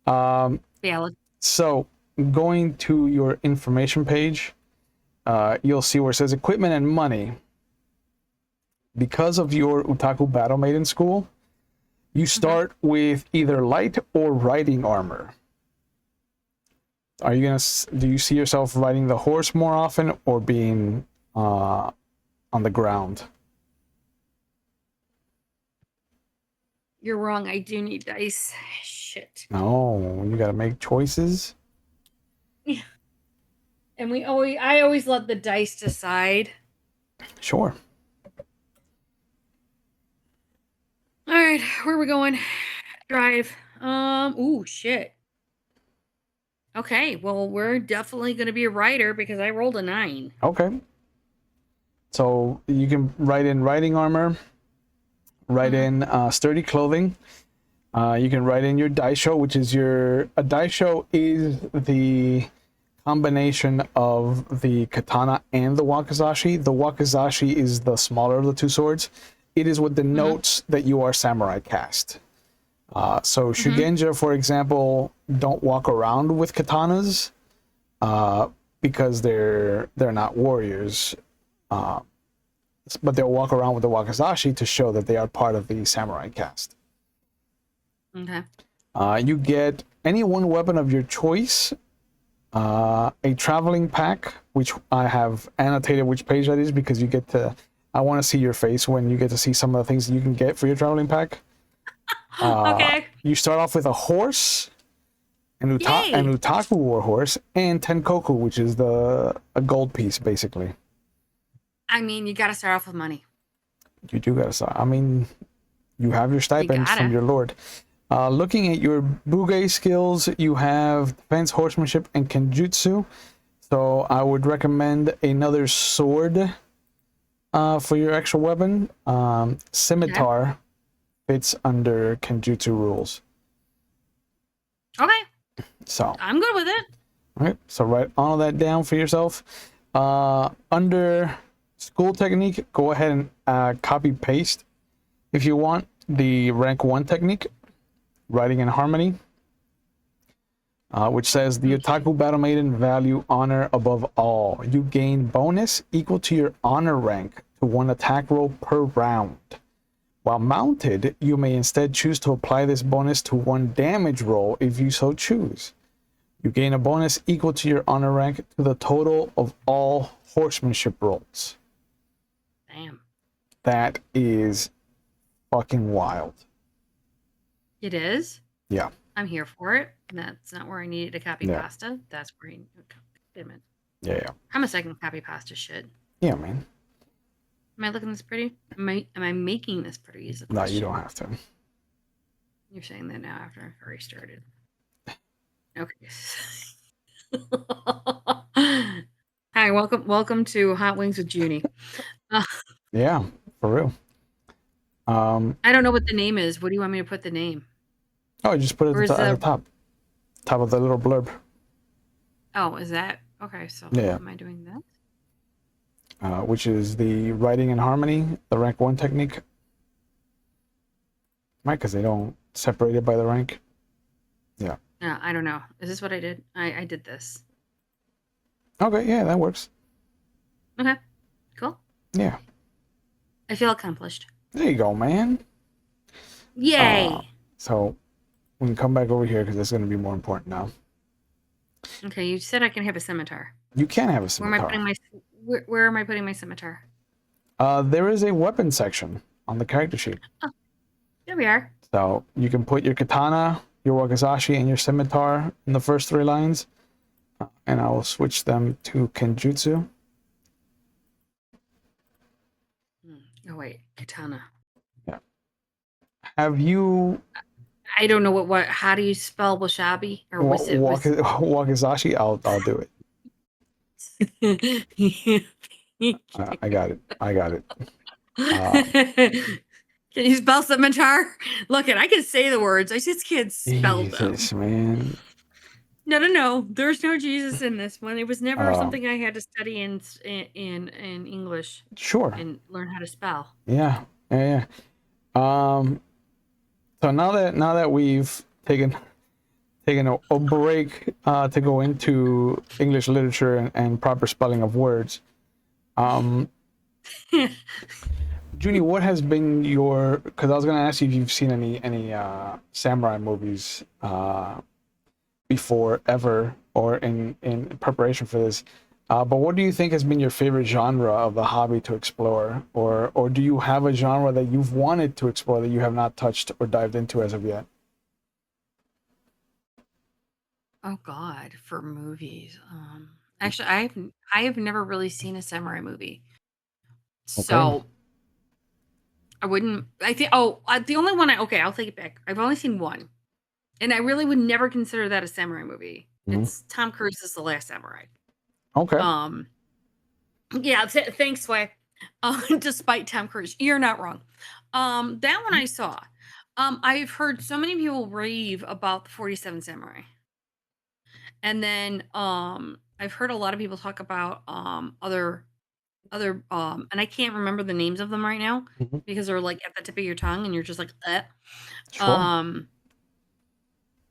Valid. So going to your information page, you'll see where it says equipment and money. Because of your Utaku Battle Maiden school, you start with either light or riding armor. Do you see yourself riding the horse more often, or being on the ground? You're wrong. I do need dice. Shit. No, you gotta make choices. Yeah. And I always let the dice decide. Sure. All right, where are we going? Drive. Ooh, shit. Okay, well, we're definitely going to be a rider because I rolled a 9. Okay. So you can write in riding armor, write in sturdy clothing. You can write in your daisho, which is a daisho is the combination of the katana and the wakizashi. The wakizashi is the smaller of the two swords. It is what denotes that you are samurai caste. So Shugenja, for example, don't walk around with katanas because they're not warriors. But they'll walk around with the wakizashi to show that they are part of the samurai caste. Okay. You get any one weapon of your choice, a traveling pack, which I have annotated which page that is because you get to. I want to see your face when you get to see some of the things that you can get for your traveling pack. Okay. You start off with a horse, an Yay! Utaku war horse, and Tenkoku, which is a gold piece basically. I mean, you got to start off with money. You do gotta start. I mean, you have your stipends from gotta. your lord. Looking at your Buge skills, you have defense, horsemanship, and Kenjutsu. So I would recommend another sword for your extra weapon. Scimitar fits under Kenjutsu rules. Okay. So I'm good with it. all right, so write all of that down for yourself. Under school technique, go ahead and copy paste. If you want the rank 1 technique, writing in harmony, which says the Otaku Battle Maiden value honor above all. You gain bonus equal to your honor rank to 1 attack roll per round. While mounted, you may instead choose to apply this bonus to 1 damage roll if you so choose. You gain a bonus equal to your honor rank to the total of all horsemanship rolls. Damn. That is fucking wild. It is? Yeah. I'm here for it. That's not where I needed to copy pasta. That's where I damn it. Yeah. I'm a second copy pasta shit. Yeah, man. Am I looking this pretty? Am I making this pretty? Is the No, question. you don't have to. You're saying that now after I've already started. Okay. Hi, welcome to Hot Wings with Junie. Yeah, for real. I don't know what the name is. What do you want me to put the name? Oh, just put it at the top of the little blurb. Oh, is that okay? So yeah. Am I doing that? Which is the writing in harmony, the rank 1 technique. Right, because they don't separate it by the rank. Yeah. Yeah, I don't know. Is this what I did? I did this. Okay, yeah, that works. Okay, cool. Yeah. I feel accomplished. There you go, man. Yay! So we can come back over here because this is going to be more important now. Okay, you said I can have a scimitar. You can have a scimitar. Where am I putting my scimitar? There is a weapon section on the character sheet. Oh, there we are. So you can put your katana, your wakizashi, and your scimitar in the first 3 lines. And I will switch them to Kenjutsu. Oh, wait. Katana. Yeah. Have you... I don't know what how do you spell washabi? Or wakizashi? I'll do it. I got it. Can you spell scimitar? Look, I can say the words. I just can't spell Jesus, them. Man. No. There's no Jesus in this one. It was never something I had to study in English. Sure. And learn how to spell. Yeah. So now that we've taken a break to go into English literature and proper spelling of words, Junie, what has been your? Because I was going to ask you if you've seen any samurai movies before ever, or in preparation for this. But what do you think has been your favorite genre of the hobby to explore, or do you have a genre that you've wanted to explore that you have not touched or dived into as of yet? Oh God, for movies. Actually, I have never really seen a samurai movie, so I wouldn't. I think. Oh, the only one I'll take it back. I've only seen one, and I really would never consider that a samurai movie. Mm-hmm. It's Tom Cruise's The Last Samurai. Okay. Yeah. Thanks, Sway. Despite Tom Cruise, you're not wrong. That one I saw. I've heard so many people rave about the 47 Samurai. And then I've heard a lot of people talk about other and I can't remember the names of them right now because they're like at the tip of your tongue and you're just like Sure.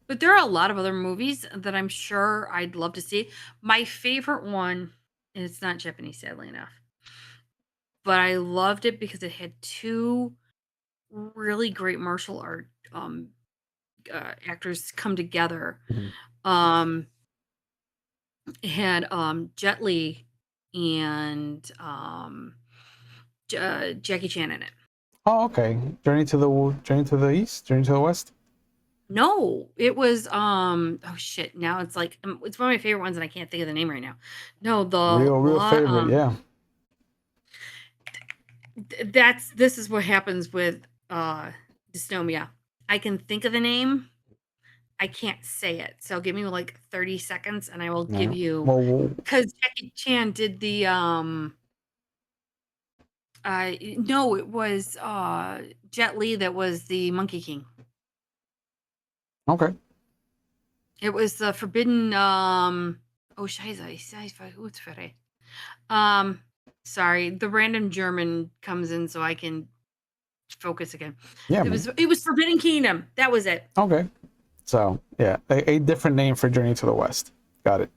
But there are a lot of other movies that I'm sure I'd love to see. My favorite one, and it's not Japanese, sadly enough, but I loved it because it had 2 really great martial art actors come together. Mhm. Um, it had Jet Li and Jackie Chan in it. Oh, okay. Journey to the East, Journey to the West. No, it was oh shit. Now it's like it's one of my favorite ones and I can't think of the name right now. No, Real favorite, yeah. this is what happens with dysnomia. I can think of the name, I can't say it. So give me like 30 seconds and I will give Yeah. you, Well, because Jackie Chan did the no, it was Jet Li that was the Monkey King. okay. It was the forbidden oh scheiße, Hutzfere. Um sorry, the random German comes in so I can focus again. Yeah, It man. was Forbidden Kingdom. That was it. Okay. So yeah, a different name for Journey to the West. Got it.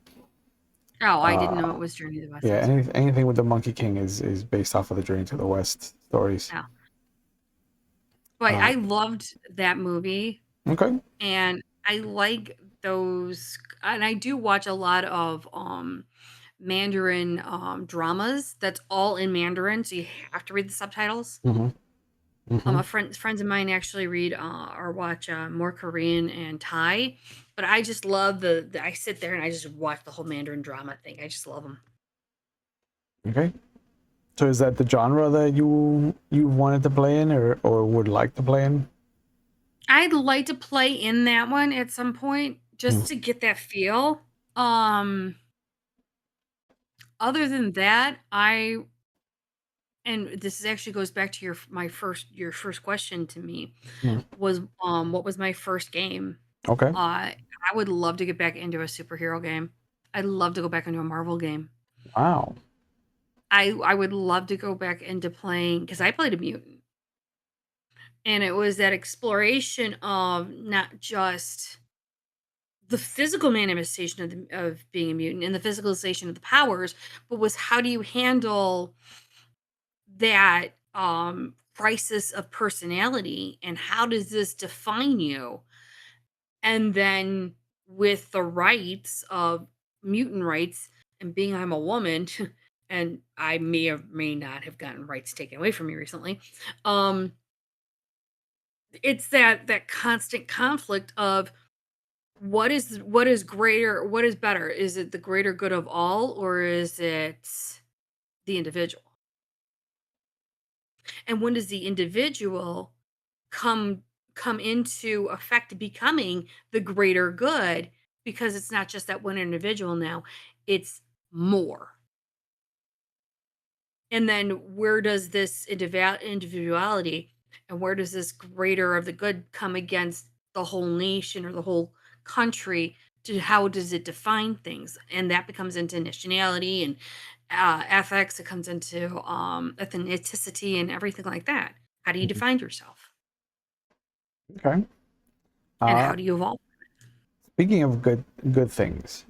Oh, I didn't know Uh, it was Journey to the West. yeah. I'm sorry. Anything with the Monkey King is based off of the Journey to the West stories. Yeah. But Uh, I loved that movie okay. and I like those, and I do watch a lot of Mandarin dramas that's all in Mandarin, so you have to read the subtitles. Mm-hmm. Mm-hmm. Friends of mine actually read or watch more Korean and Thai, but I just love the I sit there and I just watch the whole Mandarin drama thing. I just love them. Okay. So is that the genre that you wanted to play in, or would like to play in? I'd like to play in that one at some point Mm. just to get that feel. Um, Other than that, and this actually goes back to your first question to me Mm. was what was my first game? Okay. I would love to get back into a superhero game. I'd love to go back into a Marvel game. Wow. I would love to go back into playing because I played a mutant, and it was that exploration of not just the physical manifestation of being a mutant and the physicalization of the powers, but was how do you handle that crisis of personality and how does this define you? And then with the rights of mutant rights and being I'm a woman, and I may or may not have gotten rights taken away from me recently. Um, it's that constant conflict of what is greater, what is better? Is it the greater good of all, or is it the individual? And when does the individual come come into effect becoming the greater good, because it's not just that one individual now, it's more. And then where does this individuality and where does this greater of the good come against the whole nation or the whole country? To how does it define things? And that becomes into nationality and ethics. It comes into ethnicity and everything like that. How do you Mhm. define yourself? Okay. And Uh, how do you evolve? Speaking of good things,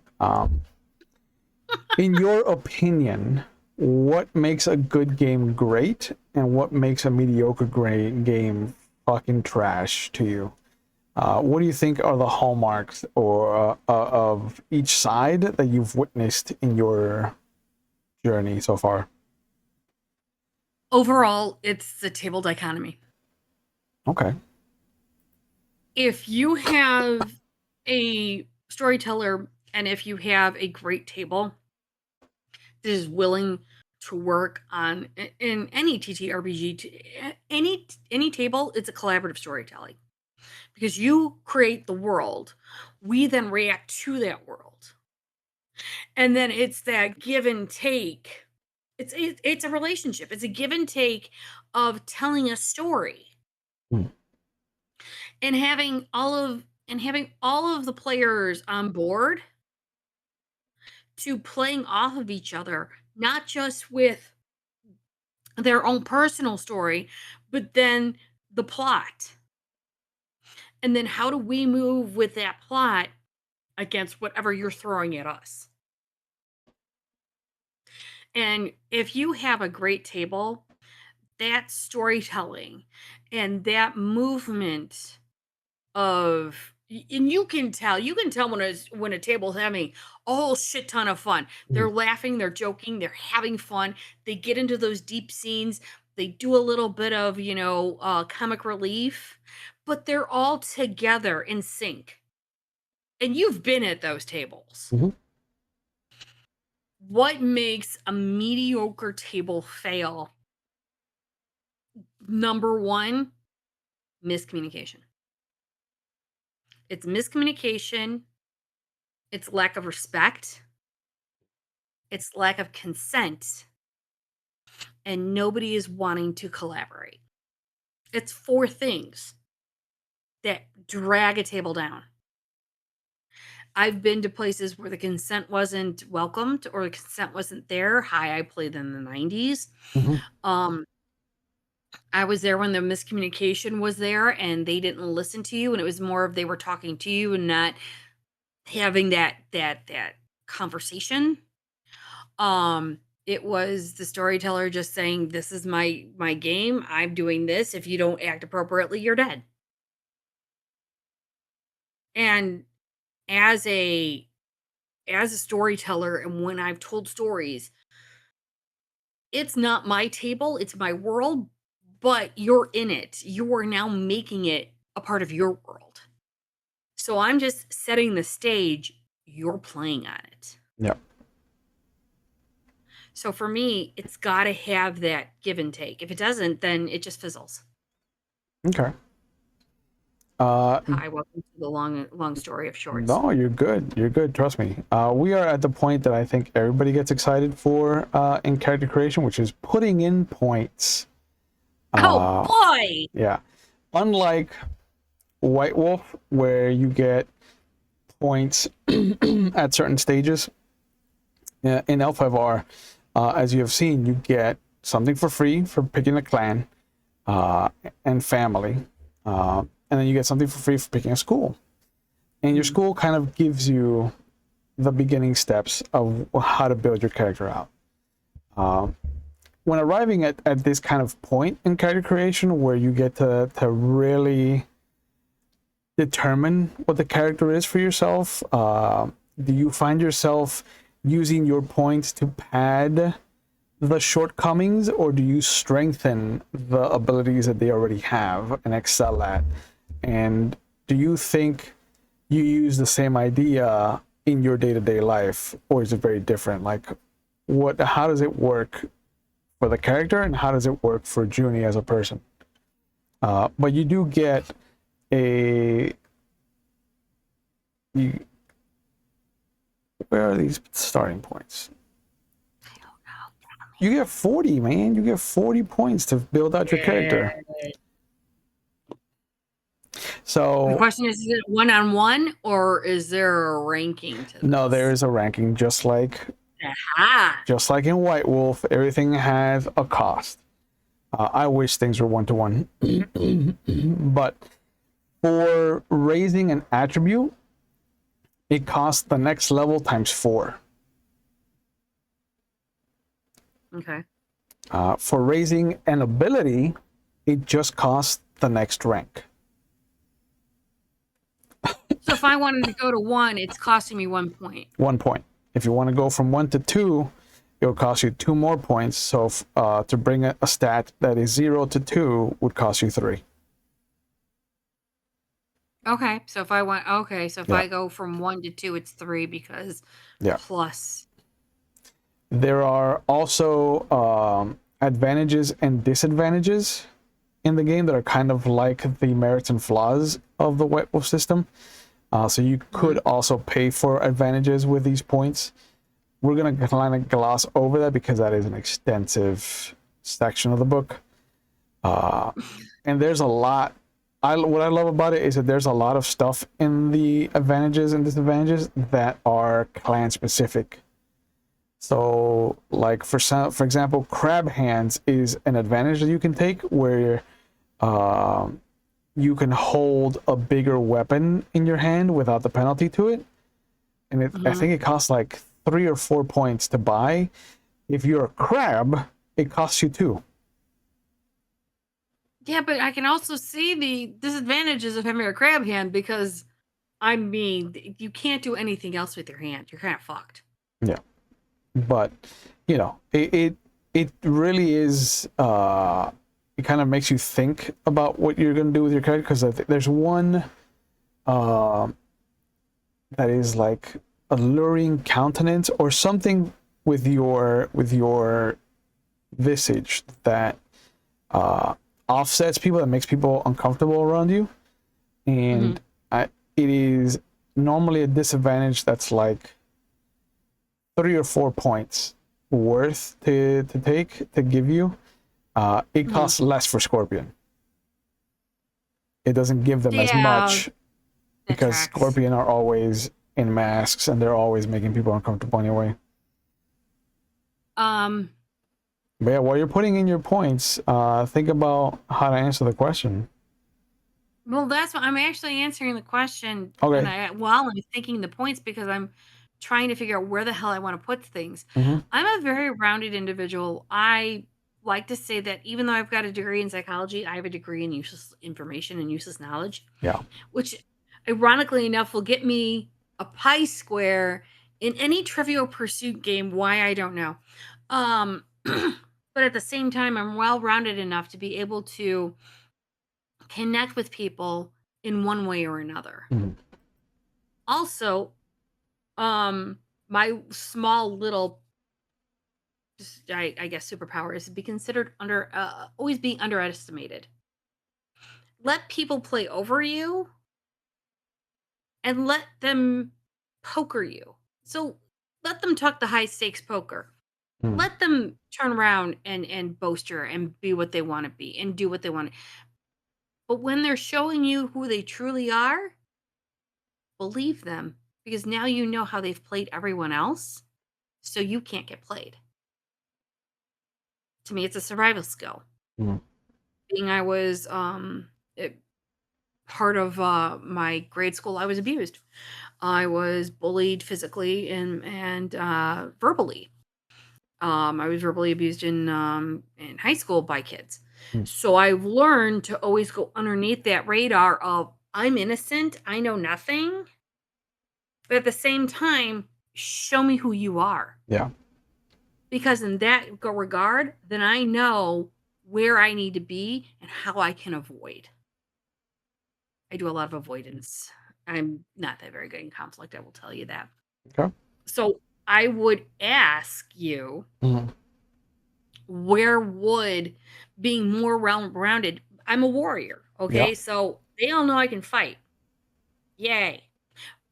in your opinion, what makes a good game great, and what makes a mediocre great game fucking trash to you? What do you think are the hallmarks or of each side that you've witnessed in your journey so far? Overall, it's the table dichotomy. Okay. If you have a storyteller and if you have a great table that is willing to work on in any TTRPG, any table, it's a collaborative storytelling because you create the world, we then react to that world, and then it's that give and take. It's a relationship. It's a give and take of telling a story Hmm. and having all of the players on board to playing off of each other, not just with their own personal story, but then the plot. And then how do we move with that plot against whatever you're throwing at us? And if you have a great table, that storytelling and that movement and you can tell when a table's having a whole shit ton of fun. They're Mhm. laughing, they're joking, they're having fun. They get into those deep scenes. They do a little bit of, comic relief, but they're all together in sync. And you've been at those tables. Mhm. What makes a mediocre table fail? Number 1, miscommunication. It's miscommunication, it's lack of respect, it's lack of consent, and nobody is wanting to collaborate. It's 4 things that drag a table down. I've been to places where the consent wasn't welcomed or the consent wasn't there. Hi, I played in the 90s. Mhm. Um, I was there when the miscommunication was there and they didn't listen to you, and it was more of they were talking to you and not having that conversation. It was the storyteller just saying, "This is my game. I'm doing this. If you don't act appropriately, you're dead." And as a storyteller, and when I've told stories, it's not my table, it's my world, but you're in it. You are now making it a part of your world. So I'm just setting the stage, you're playing on it. Yeah. So for me, it's got to have that give and take. If it doesn't, then it just fizzles. Okay. Uh, Hi, welcome to the long story of shorts. no, you're good. You're good. Trust me. We are at the point that I think everybody gets excited for in character creation, which is putting in points. Oh Uh, boy! yeah. Unlike White Wolf, where you get points at certain stages, in L5R, as you have seen, you get something for free for picking a clan uh, and family. And then you get something for free for picking a school. And your school kind of gives you the beginning steps of how to build your character out. When arriving at this kind of point in character creation where you get to really determine what the character is for yourself, do you find yourself using your points to pad the shortcomings, or do you strengthen the abilities that they already have and excel at? And do you think you use the same idea in your day-to-day life, or is it very different? Like, how does it work for the character, and how does it work for Junie as a person? But you do get a you, where are these starting points? You get 40, man. You get 40 points to build out your character. The So question is it one-on-one or is there a ranking to no, there this? is a ranking, just like Aha! in White Wolf. Everything has a cost. I wish things were one-to-one, but for raising an attribute, it costs the next level times 4. Okay. For raising an ability, it just costs the next rank. So if I wanted to go to 1, it's costing me 1 point. 1 point. If you want to go from 1 to 2, it will cost you 2 more points. So to bring a stat that is 0 to 2 would cost you 3. Okay. So if Yeah. I go from 1 to 2, it's 3 because Yeah. plus. There are also advantages and disadvantages in the game that are kind of like the merits and flaws of the White Wolf system. So you could also pay for advantages with these points. We're going to kind of gloss over that because that is an extensive section of the book. And there's a lot. What I love about it is that there's a lot of stuff in the advantages and disadvantages that are clan specific. So, like for example, crab hands is an advantage that you can take where you can hold a bigger weapon in your hand without the penalty to it, and I think it costs like 3 or 4 points to buy. If you're a crab, it costs you 2. Yeah, but I can also see the disadvantages of having a crab hand because, I mean, you can't do anything else with your hand. You're kind of fucked. Yeah, but it really is. It kind of makes you think about what you're gonna do with your character, because there's one uh, that is like alluring countenance or something with your visage that offsets people, that makes people uncomfortable around you, Hmm. and it is normally a disadvantage that's like 3 or 4 points worth to take to give you. It Hmm. costs less for Scorpion. It doesn't give them as Yeah, much that because tracks. Scorpion are always in masks and they're always making people uncomfortable anyway. Um, But yeah, while you're putting in your points, think about how to answer the question. well, that's what I'm actually answering the question, and Okay. while I'm thinking the points because I'm trying to figure out where the hell I want to put things. Mm-hmm. I'm a very rounded individual. I like to say that even though I've got a degree in psychology, I have a degree in useless information and useless knowledge, Yeah. which ironically enough will get me a pie square in any Trivial Pursuit game. Why, I don't know. But at the same time, I'm well rounded enough to be able to connect with people in one way or another. Mm-hmm. Also, my small little, I guess, superpower is to be considered always being underestimated. Let people play over you and let them poker you. So let them talk the high stakes poker. Mm-hmm. Let them turn around and boast you and be what they want to be and do what they want. But when they're showing you who they truly are, believe them because now you know how they've played everyone else, so you can't get played. To me, it's a survival skill. Mm-hmm. Being I was part of my grade school, I was abused. I was bullied physically and verbally. I was verbally abused in high school by kids. So I've learned to always go underneath that radar of I'm innocent, I know nothing, but at the same time, show me who you are. Yeah. Because in that regard, then I know where I need to be and how I can avoid. I do a lot of avoidance. I'm not that very good in conflict, I will tell you that. Okay. So I would ask you, Mm-hmm. where would being more rounded, I'm a warrior, Yeah. okay? So they all know I can fight. Yay.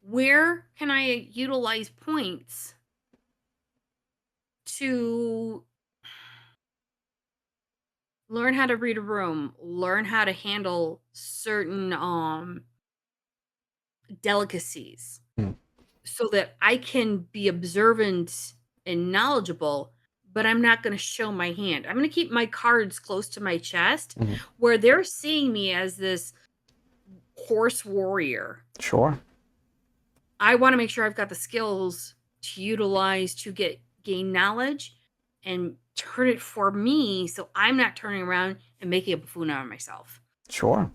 Where can I utilize points to learn how to read a room, learn how to handle certain delicacies Mm-hmm. so that I can be observant and knowledgeable, but I'm not going to show my hand. I'm going to keep my cards close to my chest Mm-hmm. where they're seeing me as this horse warrior. Sure. I want to make sure I've got the skills to utilize to gain knowledge and turn it for me so I'm not turning around and making a buffoon out of myself. Sure.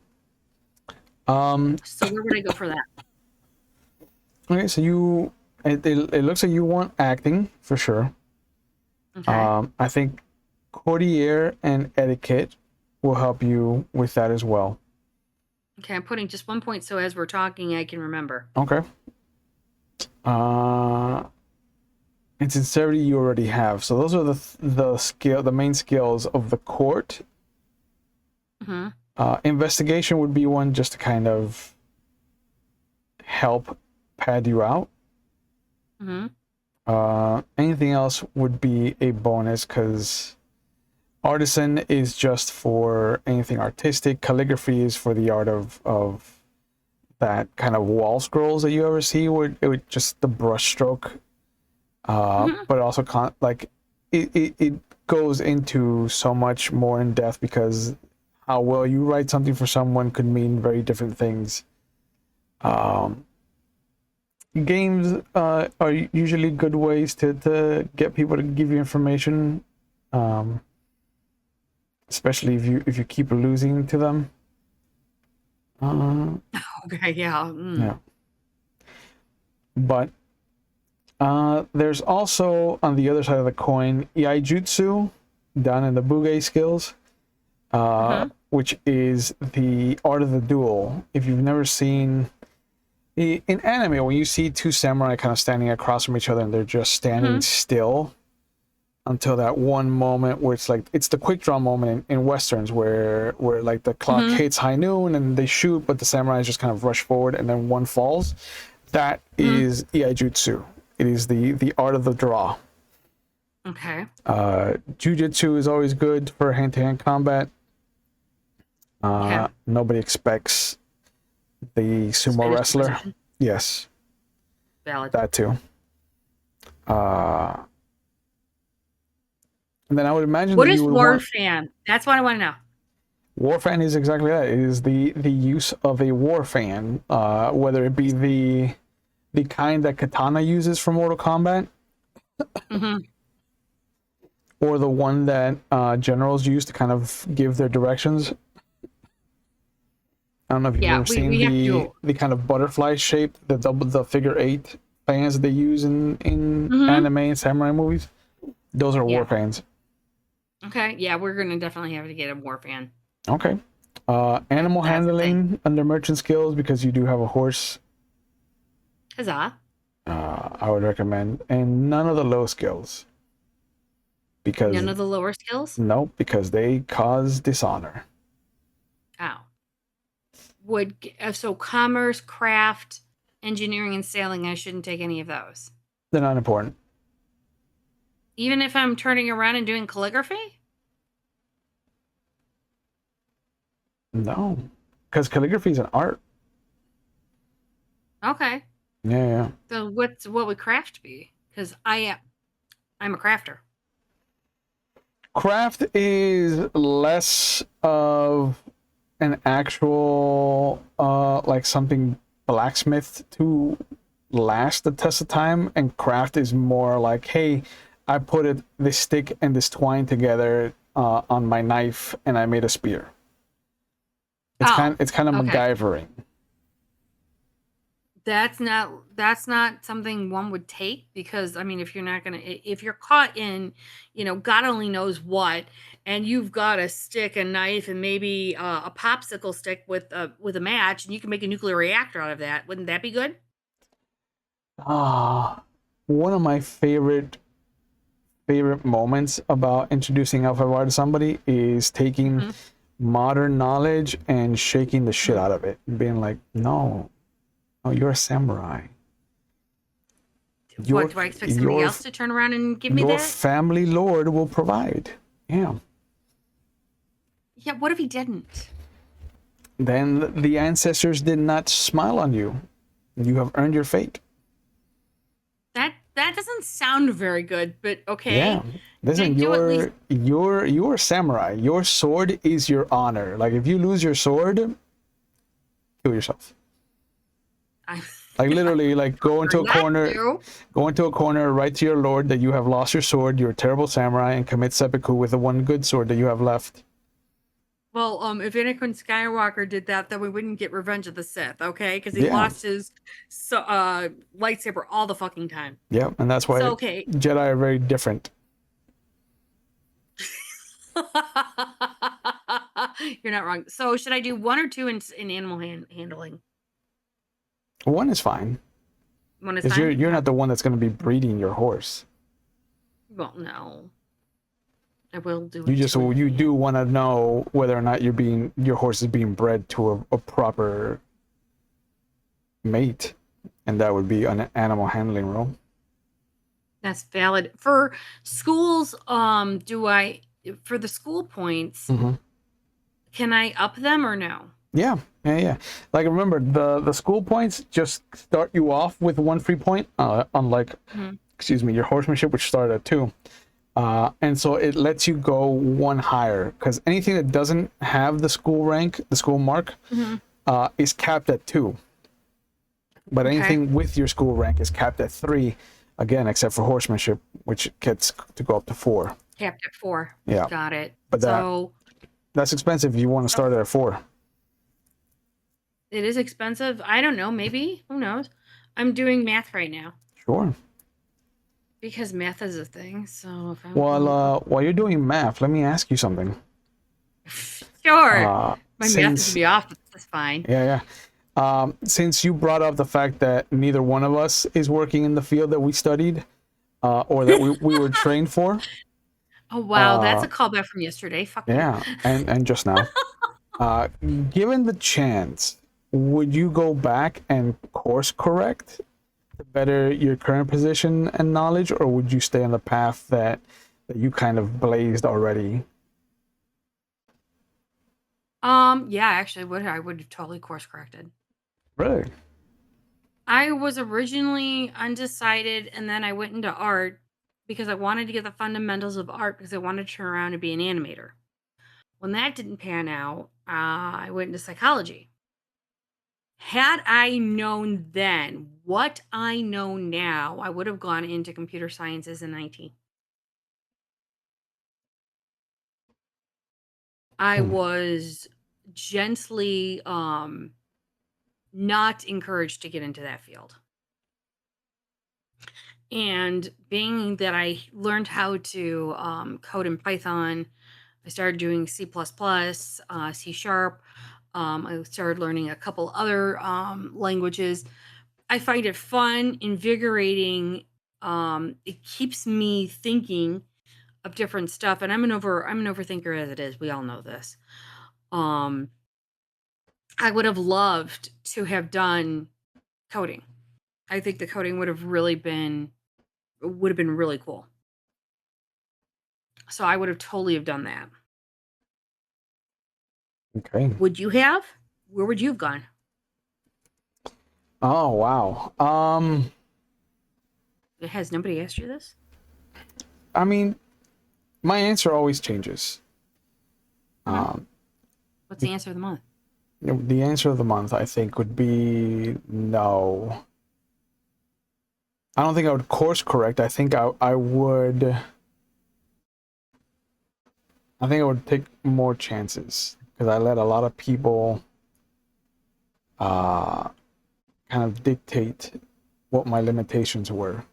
Um, So where would I go for that? okay, so it looks like you want acting for sure. Okay. I think courtier and etiquette will help you with that as well. Okay, I'm putting just 1 point so as we're talking, I can remember. Okay. Uh, and sincerity you already have. So those are the main skills of the court. Hmm. Investigation would be one just to kind of help pad you out. Hmm. Anything else would be a bonus because artisan is just for anything artistic. Calligraphy is for the art of that kind of wall scrolls that you ever see, where it would just the brush stroke, Hmm. but also like it goes into so much more in depth because how well you write something for someone could mean very different things. Um, Games are usually good ways to get people to give you information. Um, especially if you keep losing to them. Okay, yeah. Yeah. But there's also, on the other side of the coin, Iaijutsu, down in the Bugei skills, which is the art of the duel. If you've never seen... In anime, when you see two samurai kind of standing across from each other and they're just standing still until that one moment where it's the quick draw moment in westerns where like the clock hits high noon and they shoot, but the samurais just kind of rush forward and then one falls. That is Iaijutsu. It is the art of the draw. Okay. Jujutsu is always good for hand-to-hand combat. Nobody expects the sumo Spanish wrestler. Inquisition. Yes. Valid. That too. And then I would imagine What that is you would war want... fan? That's what I want to know. War fan is exactly that. It is the use of a war fan, whether it be the kind that Katana uses for Mortal Kombat, or the one that generals use to kind of give their directions. I don't know if you've ever seen the kind of butterfly shape, the figure 8 fans that they use in anime and samurai movies. Those are war fans. Okay, yeah, we're gonna definitely have to get a war fan. Okay. Animal handling under merchant skills, because you do have a horse. Huzzah. I would recommend, and none of the low skills. Because none of the lower skills? Nope, because they cause dishonor. Oh. So commerce, craft, engineering, and sailing, I shouldn't take any of those. They're not important. Even if I'm turning around and doing calligraphy? No, because calligraphy is an art. Okay. Yeah. So what would craft be? Because I'm a crafter. Craft is less of an actual like something blacksmith to last the test of time, and craft is more like, hey, I put this stick and this twine together on my knife and I made a spear. It's kind of MacGyvering. That's not something one would take, because I mean, if you're caught in, God only knows what, and you've got a stick, a knife, and maybe a popsicle stick with a match, and you can make a nuclear reactor out of that, wouldn't that be good? One of my favorite moments about introducing Alpha Bar to somebody is taking modern knowledge and shaking the shit out of it and being like, no, you're a samurai. What, do I expect somebody else to turn around and give me that? Your family lord will provide. Yeah. Yeah, what if he didn't? Then the ancestors did not smile on you. You have earned your fate. That doesn't sound very good, but okay. Yeah. Listen, you're a samurai. Your sword is your honor. Like, if you lose your sword, kill yourself. Like, literally, like, go into a corner, write to your lord that you have lost your sword, you're a terrible samurai, and commit seppuku with the one good sword that you have left. Well, if Anakin Skywalker did that, then we wouldn't get Revenge of the Sith, okay? Because he lost his lightsaber all the fucking time. Yeah, and that's why Jedi are very different. You're not wrong. So should I do 1 or 2 in animal handling? 1 is fine. 1 is fine? You're not the one that's going to be breeding your horse. Well, no. I will do it. You do want to know whether or not your horse is being bred to a proper mate, and that would be an animal handling role. That's valid. For schools, for the school points, can I up them or no? Yeah. Like, remember, the school points just start you off with 1 free point, unlike, your horsemanship, which started at 2. And so it lets you go 1 higher, because anything that doesn't have the school rank, the school mark, is capped at 2. But anything with your school rank is capped at 3, again, except for horsemanship, which gets to go up to 4. Capped at 4. Yeah. Got it. But That's expensive. You want to start at 4. It is expensive. I don't know. Maybe. Who knows? I'm doing math right now. Sure. Because math is a thing. So if I'm While you're doing math, let me ask you something. Sure. My math is gonna be off, but that's fine. Yeah. Since you brought up the fact that neither one of us is working in the field that we studied, or that we were trained for. Oh wow, that's a callback from yesterday. Fuck yeah, you. and just now. Given the chance, would you go back and course correct to better your current position and knowledge, or would you stay on the path that you kind of blazed already? Yeah, actually I would have totally course corrected. Really? I was originally undecided, and then I went into art because I wanted to get the fundamentals of art because I wanted to turn around and be an animator. When that didn't pan out, I went into psychology. Had I known then what I know now, I would have gone into computer sciences and IT. I was gently not encouraged to get into that field. And being that I learned how to code in Python, I started doing C++, C Sharp. I started learning a couple other languages. I find it fun, invigorating. It keeps me thinking of different stuff, and I'm an overthinker as it is. We all know this. I would have loved to have done coding. I think the coding would have been really cool. So I would have totally have done that. Okay. Would you have? Where would you have gone? Oh wow. Has nobody asked you this? I mean, my answer always changes. What's the answer of the month? The answer of the month, I think, would be no. I don't think I would course correct. I think I would. I think I would take more chances because I let a lot of people kind of dictate what my limitations were.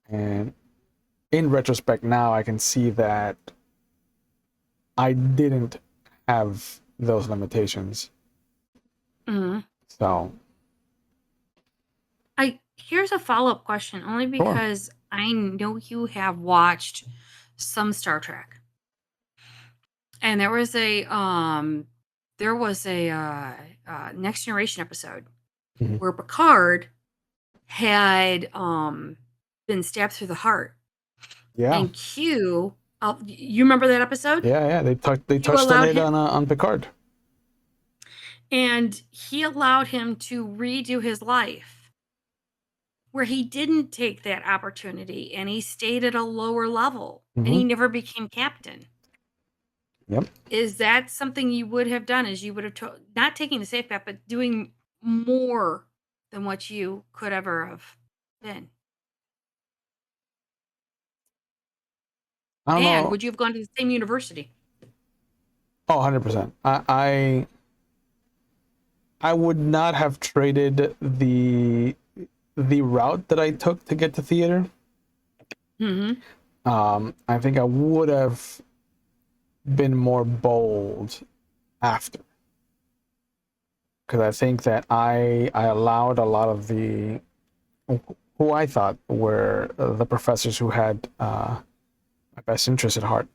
And in retrospect now, I can see that I didn't have those limitations. So here's a follow-up question, only because I know you have watched some Star Trek. And there was a Next Generation episode where Picard had been stabbed through the heart. Yeah. And Q, you remember that episode? Yeah. They touched on it on Picard. And he allowed him to redo his life, where he didn't take that opportunity and he stayed at a lower level and he never became captain. Yep. Is that something you would have done? Is you would have not taking the safe path, but doing more than what you could ever have been? I don't know. Would you have gone to the same university? Oh, 100%. I would not have traded the route that I took to get to theater. I think I would have been more bold after, because I think that I allowed a lot of the who I thought were the professors who had my best interest at heart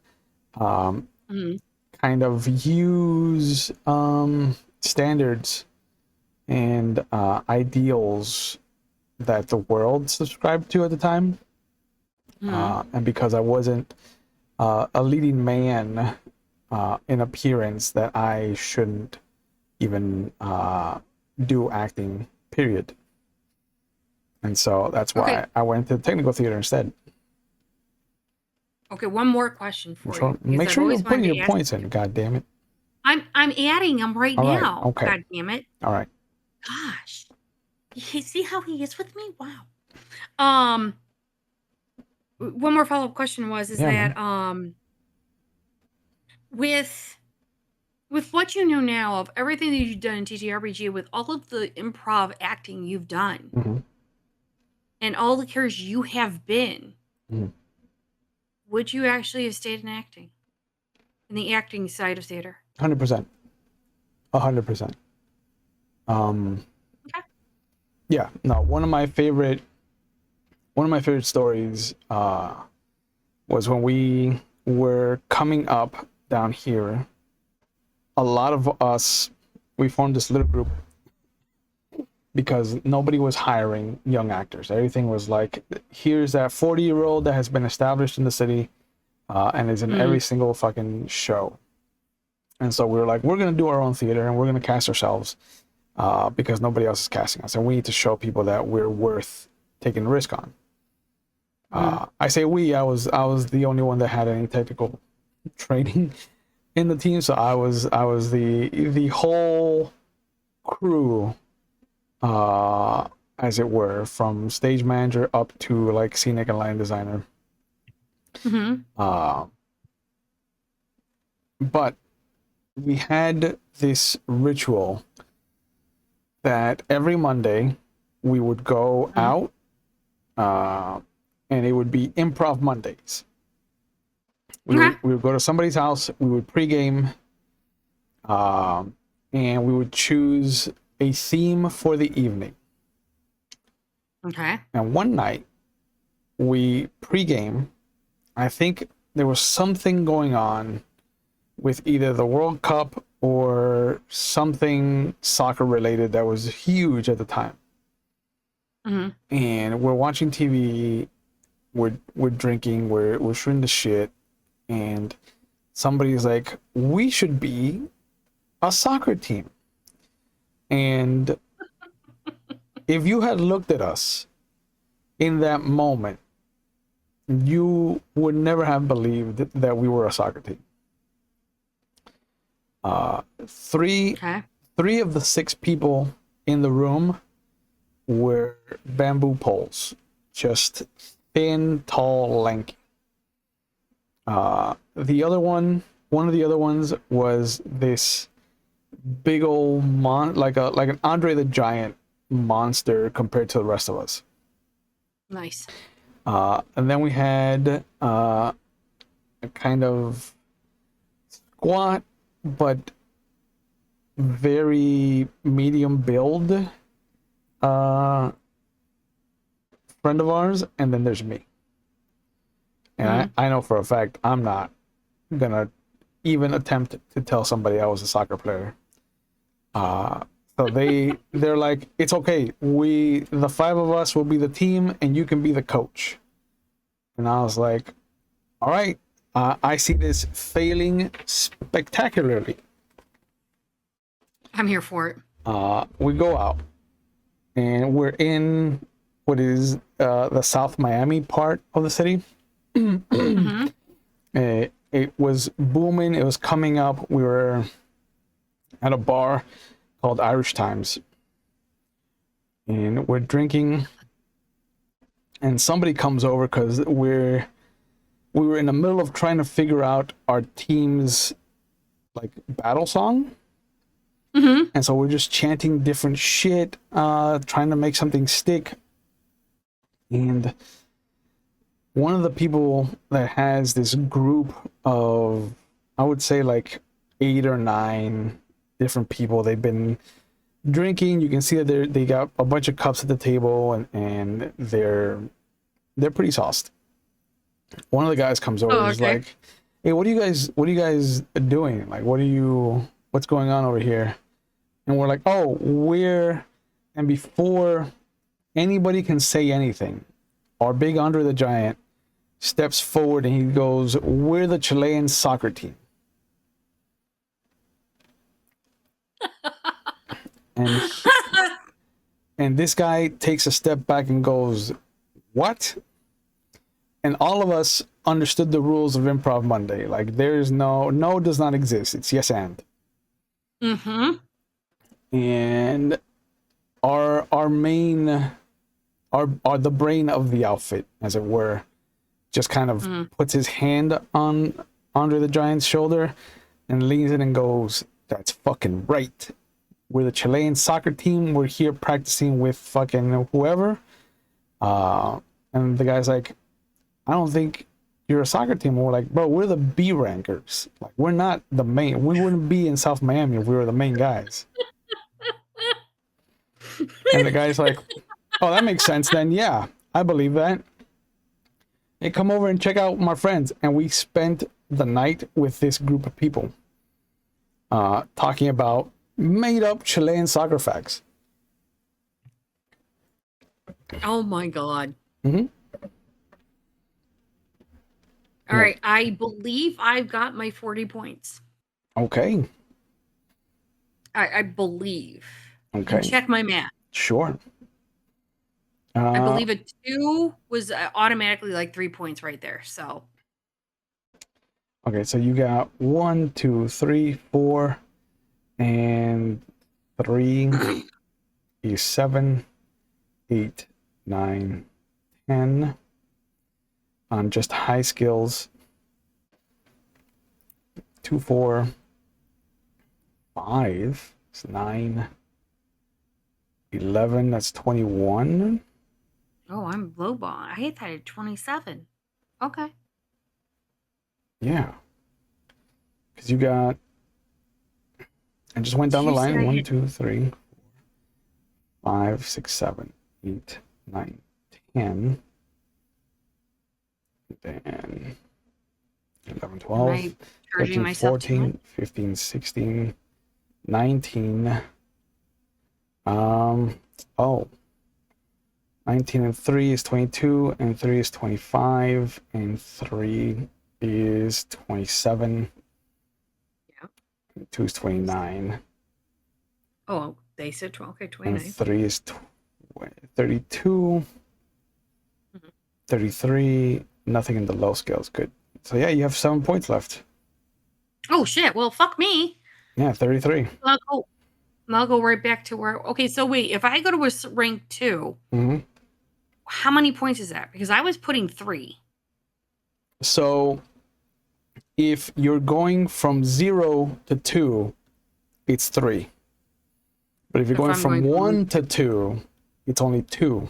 kind of use standards and ideals that the world subscribed to at the time. And because I wasn't a leading man in appearance, that I shouldn't even do acting, period. And so that's why I went to technical theater instead. Okay, one more question for you. Make sure you're putting your points in, God damn it. I'm adding them right now. Okay. God damn it. All right. Gosh. You see how he is with me? Wow. One more follow-up question was with what you know now of everything that you've done in TTRPG, with all of the improv acting you've done, Mm-hmm. and all the characters you have been, Mm-hmm. would you actually have stayed in acting, in the acting side of theater? 100%. 100%. Okay. Yeah. No. One of my favorite stories was when we were coming up down here. A lot of us, we formed this little group because nobody was hiring young actors. Everything was like, here's that 40-year-old that has been established in the city and is in every single fucking show. And so we were like, we're going to do our own theater and we're going to cast ourselves because nobody else is casting us. And we need to show people that we're worth taking a risk on. I say we, I was the only one that had any technical training in the team. So I was the whole crew, as it were, from stage manager up to like scenic and lighting designer. But we had this ritual that every Monday we would go out, and it would be improv Mondays. We would go to somebody's house, we would pregame, and we would choose a theme for the evening. Okay. And one night we pregame. I think there was something going on with either the World Cup or something soccer related that was huge at the time. And we're watching TV, we're drinking, we're shooting the shit, and somebody's like, we should be a soccer team. And if you had looked at us in that moment, you would never have believed that we were a soccer team. Three of the 6 people in the room were bamboo poles, just thin, tall, lanky. One of the other ones was this big old like an Andre the Giant monster compared to the rest of us. Nice. And then we had a kind of squat but very medium build friend of ours, and then there's me. And I know for a fact I'm not gonna even attempt to tell somebody I was a soccer player. So they're like, it's okay, the 5 of us will be the team and you can be the coach. And I was like, all right, I see this failing spectacularly. I'm here for it. We go out and we're in what is the South Miami part of the city. It was booming, it was coming up. We were at a bar called Irish Times, and we're drinking, and somebody comes over because we were in the middle of trying to figure out our team's like battle song. And so we're just chanting different shit, trying to make something stick. And one of the people that has this group of, I would say like 8 or 9 different people, they've been drinking. You can see that they got a bunch of cups at the table, and they're pretty sauced. One of the guys comes over and is like, hey, what are you guys doing? Like, what's going on over here? And we're like, and before anybody can say anything, our big Andre the Giant steps forward and he goes, we're the Chilean soccer team. And this guy takes a step back and goes, what? And all of us understood the rules of Improv Monday. Like, there's no does not exist. It's yes and. And our the brain of the outfit, as it were, just kind of puts his hand on Andre the Giant's shoulder and leans in and goes, "That's fucking right. We're the Chilean soccer team. We're here practicing with fucking whoever." And the guy's like, "I don't think you're a soccer team." And we're like, "Bro, we're the B rankers. Like, we're not the main. We wouldn't be in South Miami if we were the main guys." And the guy's like, "Oh, that makes sense then. Yeah, I believe that. Hey, come over and check out my friends." And we spent the night with this group of people, talking about made up Chilean soccer facts. Oh my God. Mm-hmm. All right. I believe I've got my 40 points. Okay. I believe. You Okay. can check my math. Sure. I believe a 2 was automatically like 3 points right there. So. Okay, so you got 1, 2, 3, 4, and 3 is 7, 8, 9, 10 on just high skills. 2, 4, 5 is 9, 11, that's 21. Oh, I'm lowball. I hate that at 27. Okay. Yeah. Because you got, I just went down the line. 1, 2, 3, 5, 6, 7, 8, 9, 10. Then 11, 12, 13, 14, 15, 16, 19. 19 and 3 is 22, and 3 is 25, and 3 is 27. Yeah. And 2 is 29. Oh, they said 12. Okay, 29. And 3 is 32. 33. Nothing in the low scales. Good. So yeah, you have 7 points left. Oh shit! Well, fuck me. Yeah, 33. I'll go right back to where. Okay, so wait. If I go to a rank 2, how many points is that? Because I was putting 3. So if you're going from 0 to 2, it's 3. But if you're going from 1 to 2, it's only 2.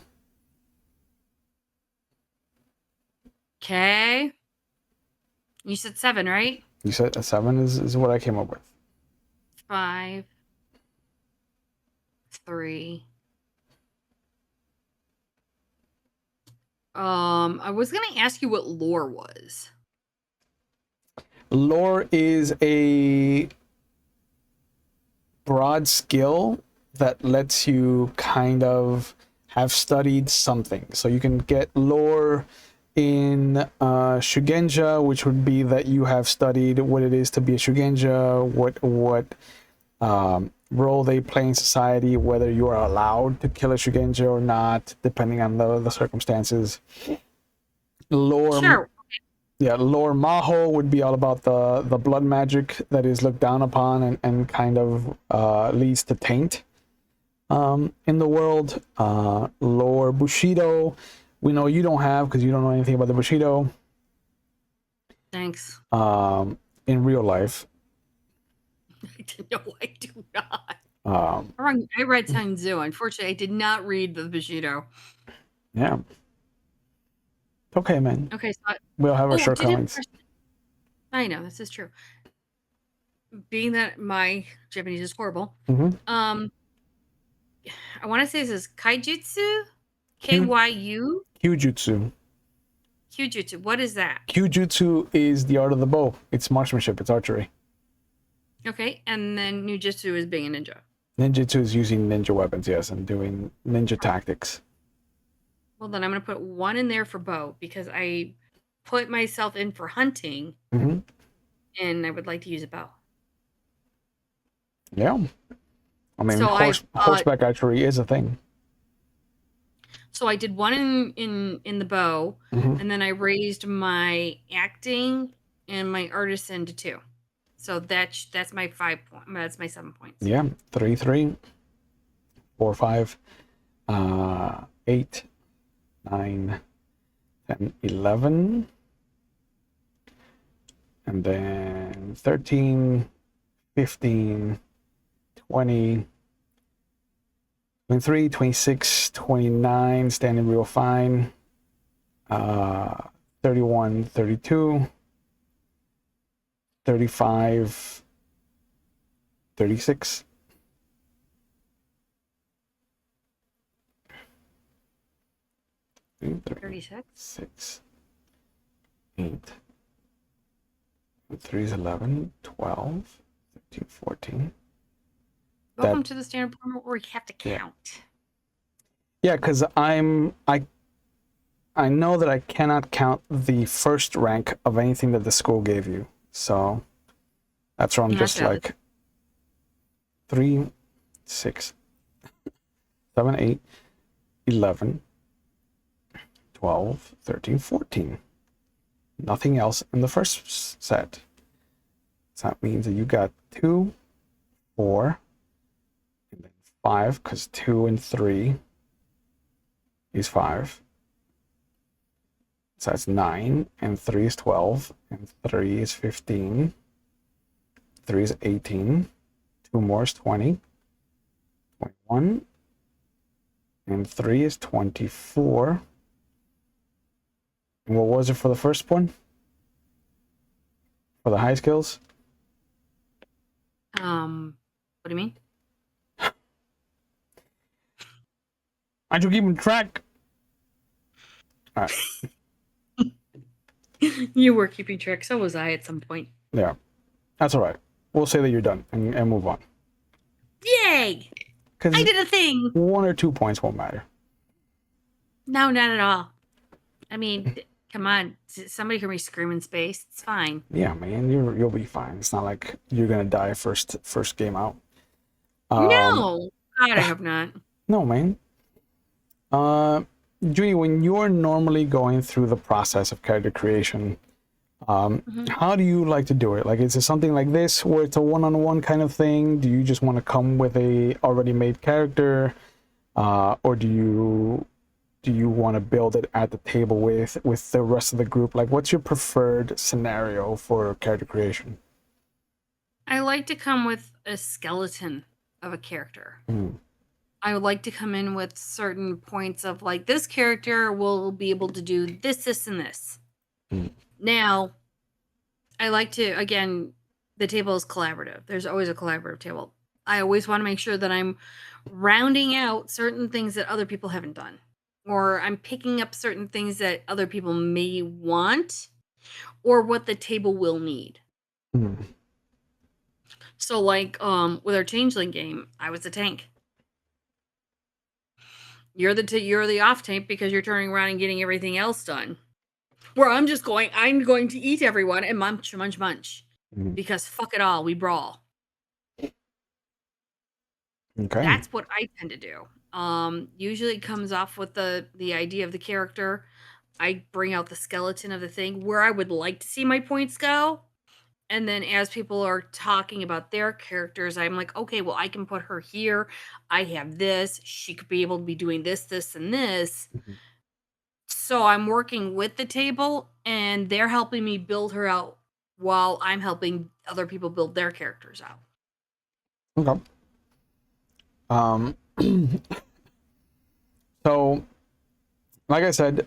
Okay. You said 7, right? You said 7 is what I came up with. 5, 3. I was gonna ask you what lore was. Lore is a broad skill that lets you kind of have studied something. So you can get lore in Shugenja, which would be that you have studied what it is to be a Shugenja, what role they play in society, whether you are allowed to kill a Shugenja or not, depending on the circumstances. Lore, sure. Yeah, lore Maho would be all about the blood magic that is looked down upon and kind of leads to taint in the world. Lore Bushido, we know you don't have because you don't know anything about the Bushido. Thanks. In real life. No, I do not. I read Tanzu. Unfortunately, I did not read the Bushido. Yeah. Okay, man. Okay, so we'll have our shortcomings. I know, this is true. Being that my Japanese is horrible, I want to say this is Kaijutsu? K-Y-U? Kyujutsu. Kyujutsu. What is that? Kyujutsu is the art of the bow. It's marksmanship. It's archery. Okay, and then Ninjutsu is being a ninja. Ninjutsu is using ninja weapons, yes, and doing ninja tactics. Well, then I'm going to put 1 in there for bow because I put myself in for hunting, and I would like to use a bow. Yeah. I mean, so horseback archery is a thing. So I did 1 in the bow, and then I raised my acting and my artisan to 2. So that's my 5 points. That's my 7 points. Yeah, 3, 3, 4, 5, 8, 9, 10, 11. and then 13, 15, 20, 23, 26, 29, standing real fine, 31, 32, 35, 36. Two, three, 36. 6, 8. 3 is 11, 12, 13, 14. Welcome to the standard format where you have to count. Yeah, because I know that I cannot count the first rank of anything that the school gave you. So that's where I'm just like 3, 6, 7, 8, 11, 12, 13, 14. Nothing else in the first set. So that means that you got 2, 4, and then 5, because 2 and 3 is 5. So that's 9, and 3 is 12, and 3 is 15. 3 is 18. 2 more is 20. 21. And 3 is 24. And what was it for the first one? For the high skills? What do you mean? Aren't you keeping track? All right. You were keeping track. So was I at some point. Yeah. That's all right. We'll say that you're done and move on. Yay! I did a thing. 1 or 2 points won't matter. No, not at all. I mean, come on. Somebody hear me scream in space. It's fine. Yeah, man. You'll be fine. It's not like you're going to die first game out. No. God, I hope not. No, man. Junie, when you're normally going through the process of character creation, how do you like to do it? Like, is it something like this where it's a one-on-one kind of thing? Do you just want to come with a already made character, or do you want to build it at the table with the rest of the group? Like, what's your preferred scenario for character creation? I like to come with a skeleton of a character. I would like to come in with certain points of like, this character will be able to do this, this, and this. Now, I like to, again, the table is collaborative. There's always a collaborative table. I always want to make sure that I'm rounding out certain things that other people haven't done. Or I'm picking up certain things that other people may want, or what the table will need. So like with our changeling game, I was a tank. You're the off tank because you're turning around and getting everything else done. Where I'm going to eat everyone and munch, munch, munch. Because fuck it all, we brawl. Okay. That's what I tend to do. Usually it comes off with the idea of the character. I bring out the skeleton of the thing where I would like to see my points go. And then as people are talking about their characters, I'm like, okay, well, I can put her here. I have this. She could be able to be doing this, this, and this. So I'm working with the table, and they're helping me build her out while I'm helping other people build their characters out. Okay. So, like I said,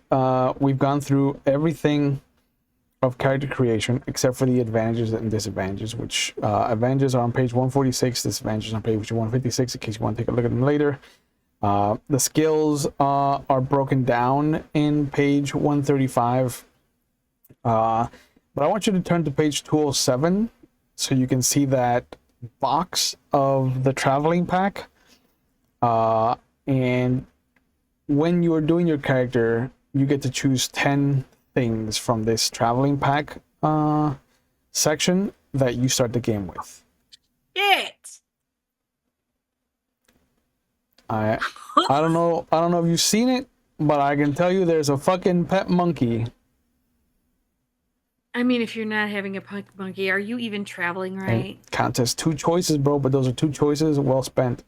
we've gone through everything of character creation except for the advantages and disadvantages, which advantages are on page 146, disadvantages on page 156 in case you want to take a look at them later. The skills are broken down in page 135, but I want you to turn to page 207 so you can see that box of the traveling pack, and when you are doing your character, you get to choose 10 things from this traveling pack section that you start the game with. It. I don't know if you've seen it, but I can tell you there's a fucking pet monkey. I mean, if you're not having a punk monkey, are you even traveling right? And counts as 2 choices, bro, but those are 2 choices well spent.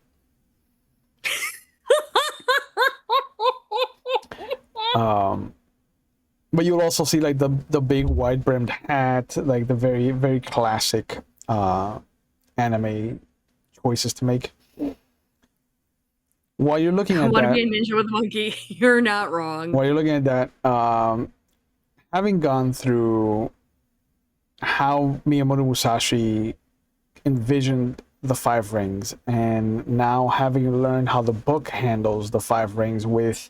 But you'll also see like the big wide brimmed hat, like the very very classic anime choices to make. While you're looking I at want to that, be a ninja with a monkey. You're not wrong. while you're looking at that, having gone through how Miyamoto Musashi envisioned the five rings, and now having learned how the book handles the five rings with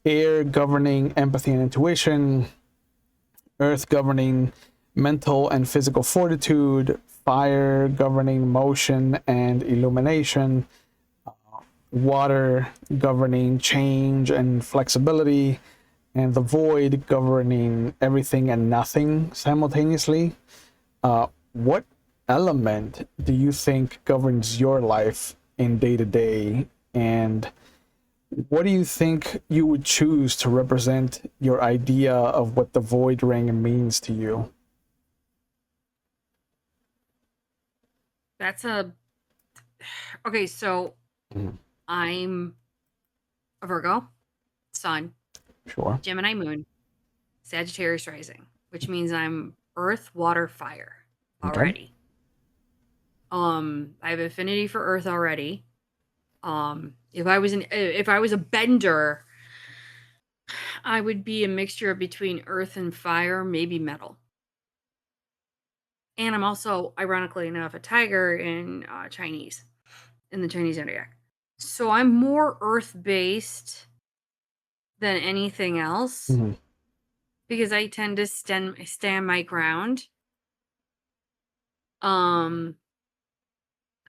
air governing empathy and intuition, earth governing mental and physical fortitude, fire governing motion and illumination, water governing change and flexibility, and the void governing everything and nothing simultaneously. What element do you think governs your life in day to day, and what do you think you would choose to represent your idea of what the void ring means to you? That's a okay. So I'm a Virgo, Sun, Sure. Gemini Moon, Sagittarius rising, which means I'm Earth, Water, Fire Okay. already. I have affinity for Earth already. If I was a bender, I would be a mixture between Earth and Fire, maybe metal. And I'm also, ironically enough, a tiger in Chinese, in the Chinese zodiac. So I'm more Earth based than anything else because I tend to stand my ground.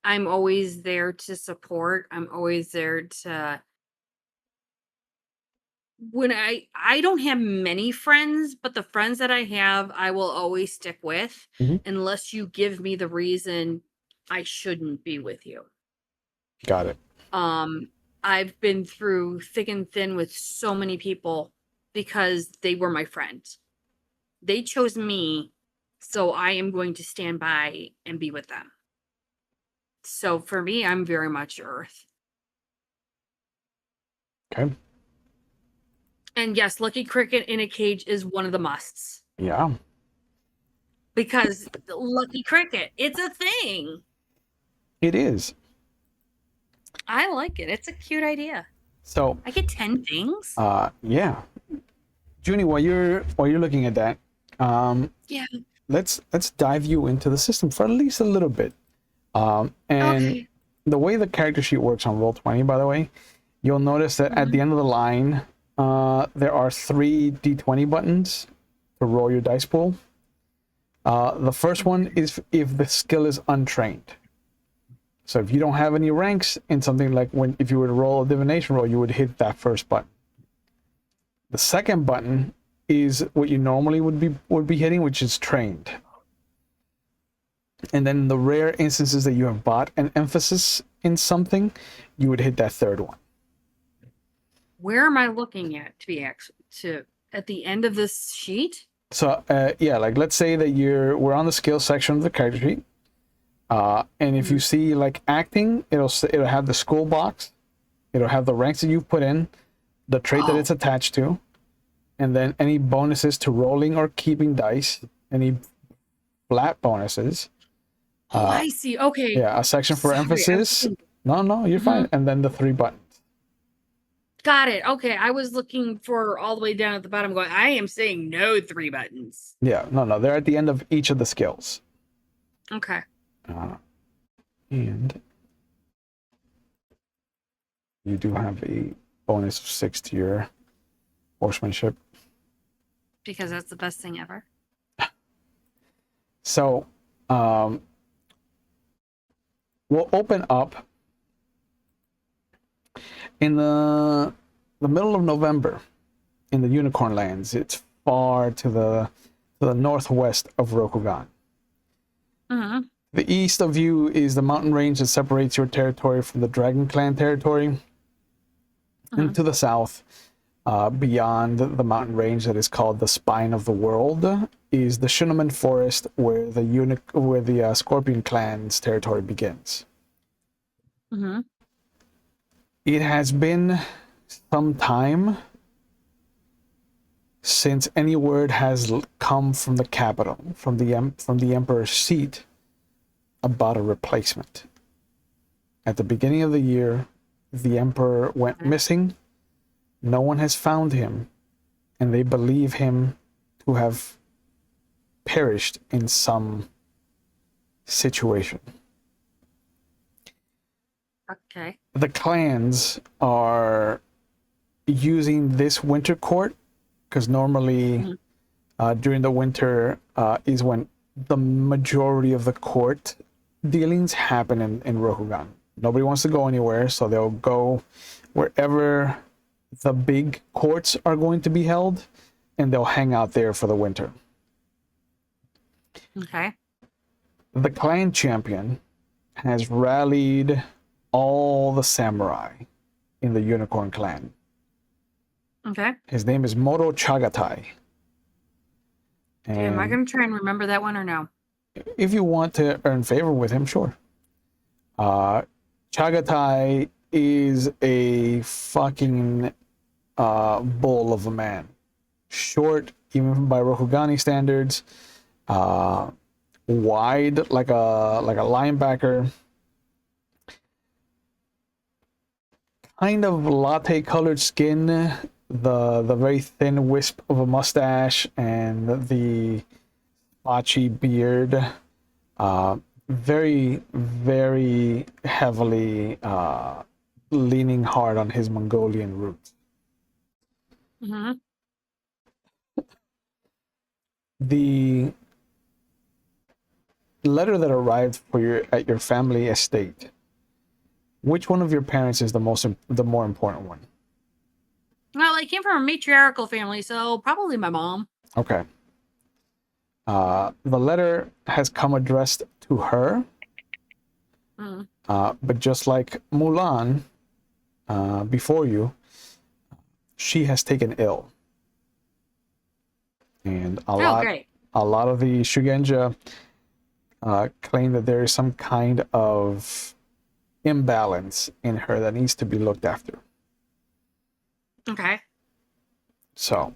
I'm always there to support. I'm always there to when I don't have many friends, but the friends that I have, I will always stick with unless you give me the reason I shouldn't be with you. Got it. I've been through thick and thin with so many people because they were my friends. They chose me, so I am going to stand by and be with them. So for me, I'm very much Earth. Okay. And yes, Lucky Cricket in a cage is one of the musts. Yeah. Because Lucky Cricket, it's a thing. It is. I like it. It's a cute idea. So I get 10 things. yeah. Junie, while you're looking at that, Yeah. let's dive you into the system for at least a little bit. And Okay. the way the character sheet works on Roll20, by the way, you'll notice that at the end of the line, there are 3 D20 buttons to roll your dice pool. The first one is if the skill is untrained. So if you don't have any ranks in something like if you were to roll a divination roll, you would hit that first button. The second button is what you normally would be hitting, which is trained. And then the rare instances that you have bought an emphasis in something, you would hit that third one. Where am I looking at at the end of this sheet? So yeah, like let's say that we're on the skill section of the character sheet, and if you see like acting, it'll have the school box, it'll have the ranks that you've put in, the trait that it's attached to, and then any bonuses to rolling or keeping dice, any flat bonuses. I see. Okay. Yeah, a section for Sorry, emphasis. No, you're fine. And then the 3 buttons. Got it. Okay. I was looking for all the way down at the bottom going, I am saying no 3 buttons. Yeah, no, they're at the end of each of the skills. Okay. And you do have a bonus of 6 to your horsemanship. Because that's the best thing ever. So, we'll open up in the middle of November in the Unicorn Lands. It's far to the northwest of Rokugan. The east of you is the mountain range that separates your territory from the Dragon Clan territory. And to the south, beyond the mountain range that is called the Spine of the World, is the Shinnoman Forest, where the Scorpion Clan's territory begins. It has been some time since any word has come from the capital, from the emperor's seat, about a replacement. At the beginning of the year, the emperor went missing. No one has found him, and they believe him to have perished in some situation. Okay. The clans are using this winter court because normally during the winter is when the majority of the court dealings happen in Rokugan. Nobody wants to go anywhere, so they'll go wherever the big courts are going to be held, and they'll hang out there for the winter. Okay. The clan champion has rallied all the samurai in the Unicorn clan. Okay. His name is Moro Chagatai. Am I going to try and remember that one or no? If you want to earn favor with him, sure. Chagatai is a fucking bull of a man. Short, even by Rokugani standards. Wide, like a linebacker. Kind of latte colored skin, the very thin wisp of a mustache, and the patchy beard. Very, very heavily leaning hard on his Mongolian roots. Mm-hmm. The letter that arrived at your family estate, which one of your parents is the more important one? Well, I came from a matriarchal family, so probably my mom. Okay. The letter has come addressed to her, but just like Mulan before you, she has taken ill, and a lot of the Shugenja claim that there is some kind of imbalance in her that needs to be looked after. Okay. So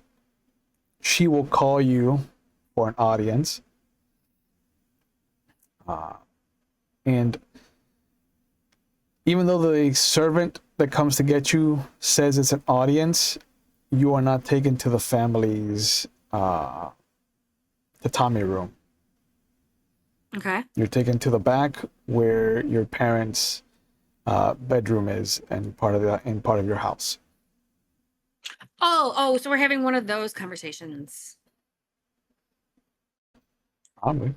she will call you for an audience, and even though the servant that comes to get you says it's an audience, you are not taken to the family's tatami room. Okay. You're taken to the back where your parents' bedroom is, and part of your house. Oh, so we're having one of those conversations. Probably.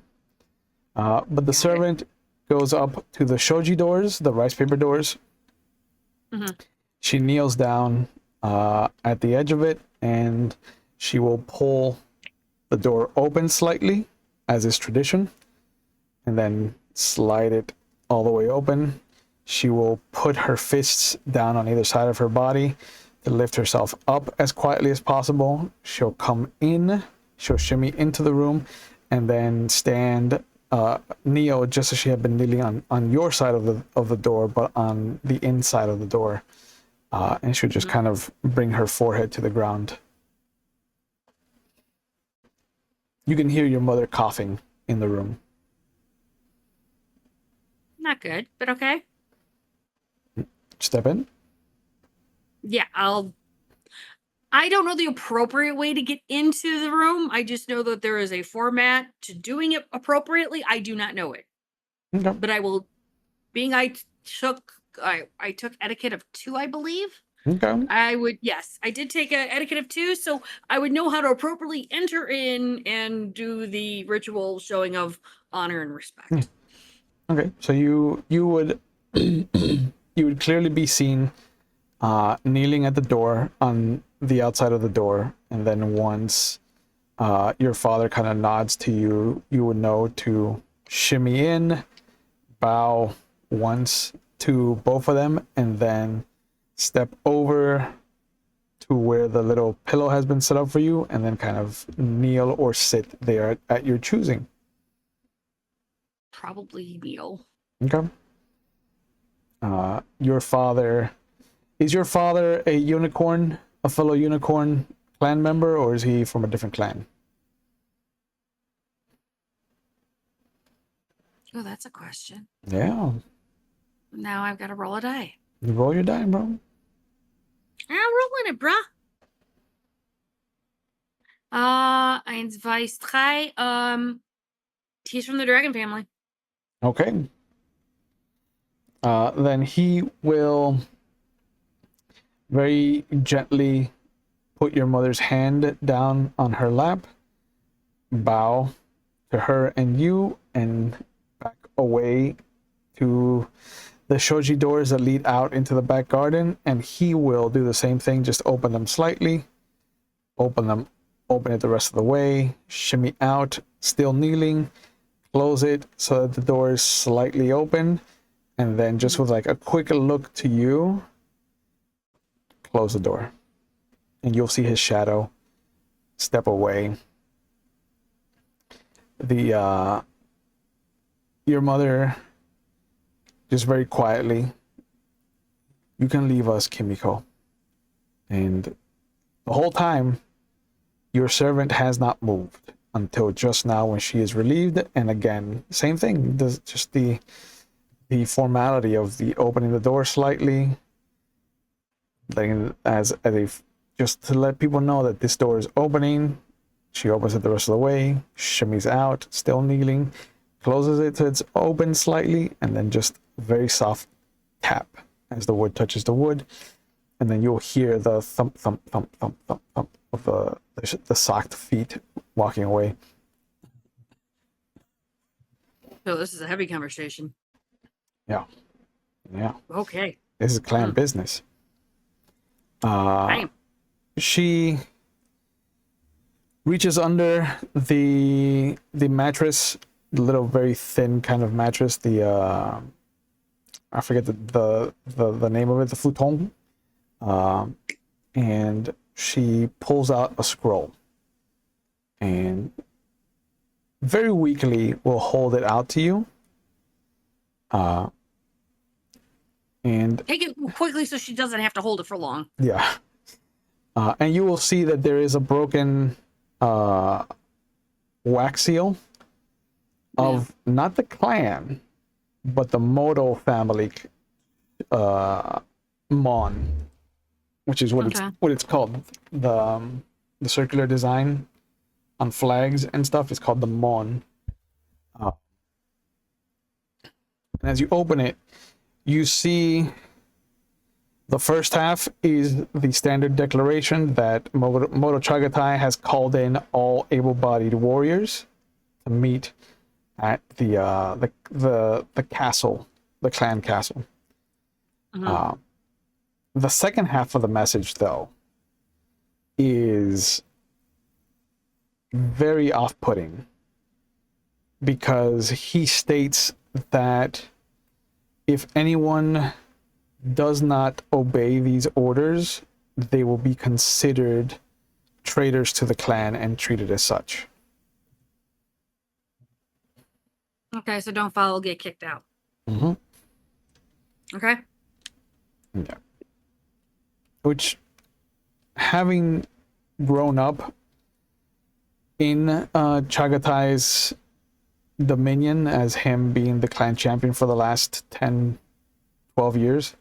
But the servant goes up to the shoji doors, the rice paper doors. Mm-hmm. She kneels down at the edge of it, and she will pull the door open slightly, as is tradition, and then slide it all the way open. She will put her fists down on either side of her body to lift herself up as quietly as possible. She'll come in, she'll shimmy into the room, and then stand kneel just as she had been kneeling on your side of the door, but on the inside of the door. And she'll just kind of bring her forehead to the ground. You can hear your mother coughing in the room. Not good, but okay. Step in. Yeah, I don't know the appropriate way to get into the room. I just know that there is a format to doing it appropriately. I do not know it. Okay. But I will, being I took etiquette of 2, I believe. Okay. I did take a etiquette of 2, so I would know how to appropriately enter in and do the ritual showing of honor and respect. Okay, so you would you would clearly be seen kneeling at the door on the outside of the door, and then once your father kind of nods to you, you would know to shimmy in, bow once to both of them, and then step over to where the little pillow has been set up for you, and then kind of kneel or sit there at your choosing. Probably kneel. Okay. Is your father a unicorn, a fellow unicorn clan member, or is he from a different clan? Oh, that's a question. Yeah. Now I've got to roll a die. You roll your die, bro. I'm rolling it, bruh. 1, 2, 3. He's from the dragon family. Okay. Then he will very gently put your mother's hand down on her lap, bow to her and you, and back away to the shoji doors that lead out into the back garden, and he will do the same thing, just open them slightly, open it the rest of the way, shimmy out, still kneeling, close it so that the door is slightly open, and then just with like a quick look to you, close the door. And you'll see his shadow step away. Your mother just very quietly, you can leave us, Kimiko. And the whole time, your servant has not moved until just now when she is relieved. And again, same thing, just the formality of the opening the door slightly, as a just to let people know that this door is opening. She opens it the rest of the way, shimmies out, still kneeling, closes it so it's open slightly, and then just very soft tap as the wood touches the wood, and then you'll hear the thump, thump, thump, thump, thump, thump of the socked feet walking away. So this is a heavy conversation. Yeah. Okay. This is clan business. Bam. She reaches under the mattress, the little very thin kind of mattress, I forget the name of it, the futon, and she pulls out a scroll and very weakly will hold it out to you, and take it quickly so she doesn't have to hold it for long. Yeah. And you will see that there is a broken wax seal of not the clan, but the Moto family, Mon, which is what it's called. The circular design on flags and stuff is called the Mon. And as you open it, you see the first half is the standard declaration that Moto Chagatai has called in all able-bodied warriors to meet at the castle, the clan castle. The second half of the message, though, is very off-putting because he states that if anyone does not obey these orders, they will be considered traitors to the clan and treated as such. Okay, so don't follow, get kicked out. Mm-hmm. Okay. Yeah. Which, having grown up in Chagatai's dominion as him being the clan champion for the last 10, 12 years,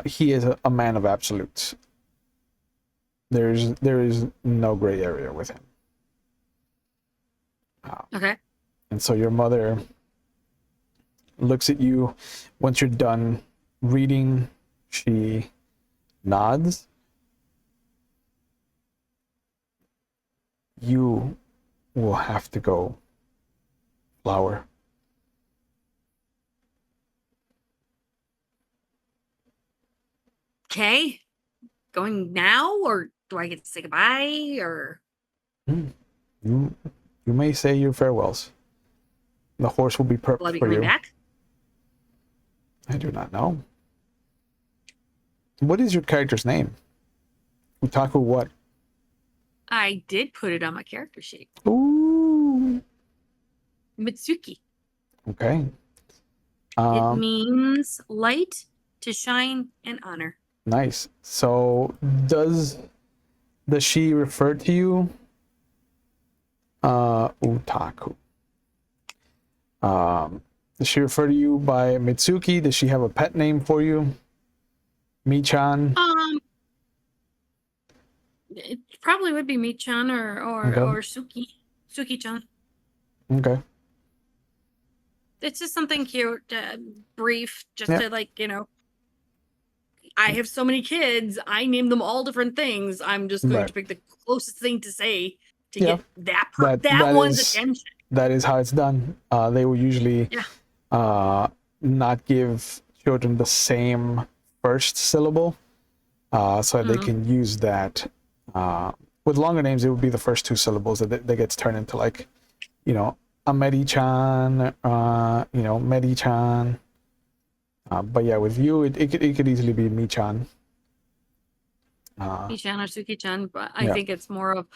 he is a man of absolutes. There is no gray area with him. Okay. And so your mother looks at you once you're done reading. She nods. You will have to go, Flower. Okay. Going now, or do I get to say goodbye, or? You may say your farewells. The horse will be prepped Will I be for coming you. back? I do not know. What is your character's name? Utaku what? I did put it on my character sheet. Ooh. Mitsuki. Okay. It means light, to shine, and honor. Nice. So does Does she refer to you? Utaku. Does she refer to you by Mitsuki? Does she have a pet name for you? Mi-chan? It probably would be Mi-chan Okay. or Suki-chan. Okay. It's just something cute, brief, just Yeah. to like, I have so many kids. I name them all different things. I'm just going Right. to pick the closest thing to say to Yeah. get that one's attention. That is how it's done. They will usually not give children the same first syllable, so they can use that. With longer names, it would be the first two syllables that gets turned into like, Ameri-chan, Medi-chan. But yeah, with you, it could easily be Mi-chan. Mi-chan or Suki-chan, but I Yeah. think it's more of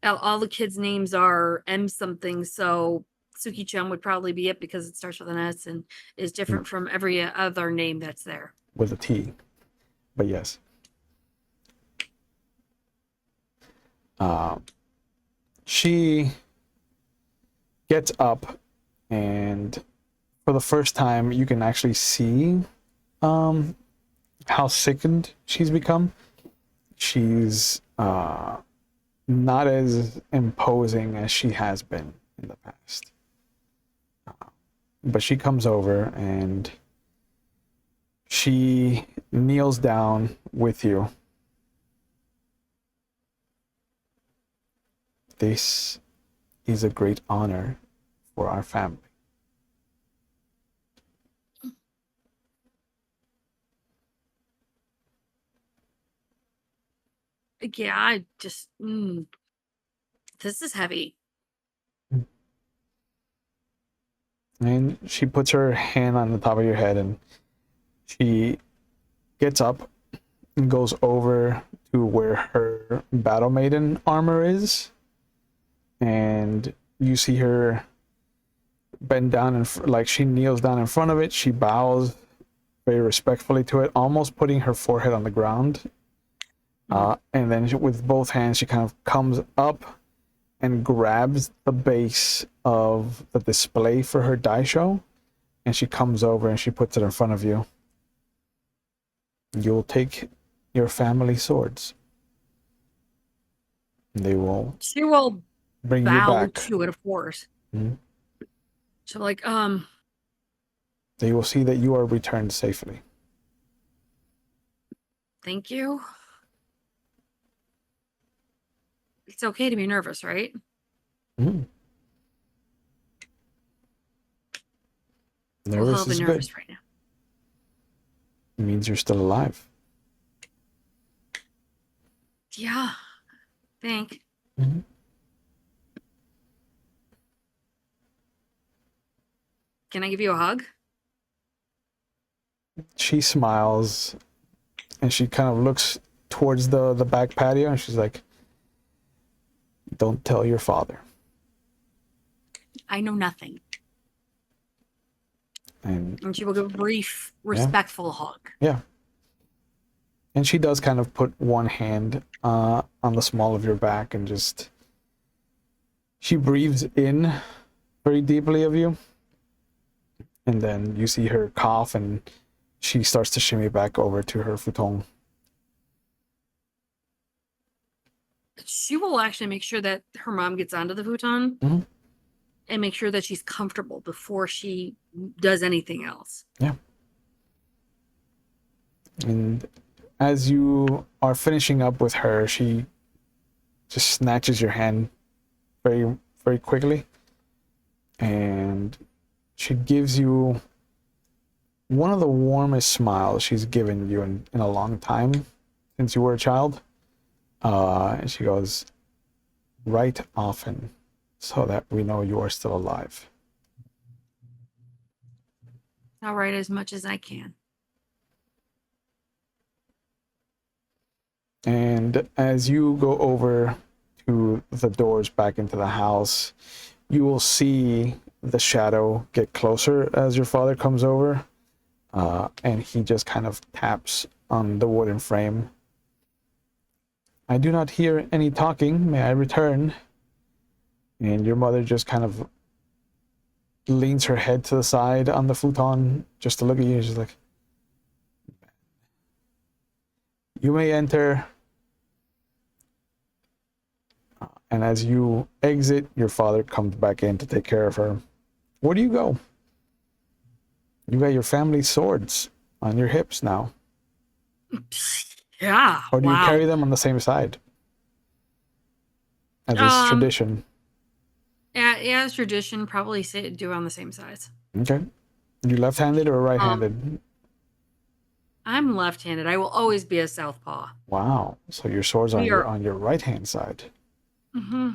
all the kids' names are M something, so Suki-chan would probably be it because it starts with an S and is different from every other name that's there. With a T, but yes. She gets up, and for the first time, you can actually see how sickened she's become. She's not as imposing as she has been in the past. But she comes over and she kneels down with you. This is a great honor for our family. Yeah, I just this is heavy. And she puts her hand on the top of your head and she gets up and goes over to where her battle maiden armor is. And you see her bend down and like she kneels down in front of it. She bows very respectfully to it, almost putting her forehead on the ground. And then with both hands, she kind of comes up and grabs the base of the display for her daisho, and she comes over and she puts it in front of you. You'll take your family swords. She will bring you bow back to it, of course. So like, they will see that you are returned safely. Thank you. It's okay to be nervous, right? Nervous a little bit is nervous good. right now. It means you're still alive. Yeah, think. Can I give you a hug? She smiles and she kind of looks towards the back patio and she's like, don't tell your father. I know nothing. And she will give a brief, respectful hug. Yeah. And she does kind of put one hand on the small of your back and just, she breathes in very deeply of you. And then you see her cough and she starts to shimmy back over to her futon. She will actually make sure that her mom gets onto the futon and make sure that she's comfortable before she does anything else. Yeah. And as you are finishing up with her, she just snatches your hand very, very quickly. And she gives you one of the warmest smiles she's given you in a long time since you were a child. And she goes, write often so that we know you are still alive. I'll write as much as I can. And as you go over to the doors back into the house, you will see the shadow get closer as your father comes over. And he just kind of taps on the wooden frame. I do not hear any talking. May I return? And your mother just kind of leans her head to the side on the futon just to look at you. She's like, you may enter. And as you exit, your father comes back in to take care of her. Where do you go? You got your family swords on your hips now. Yeah. Or do you Wow. carry them on the same side? As is Um. tradition. Yeah, as tradition, probably do on the same size. Okay. You left-handed or right-handed? I'm left-handed. I will always be a southpaw. Wow. So your swords are We are. on your right-hand side. Mm-hmm.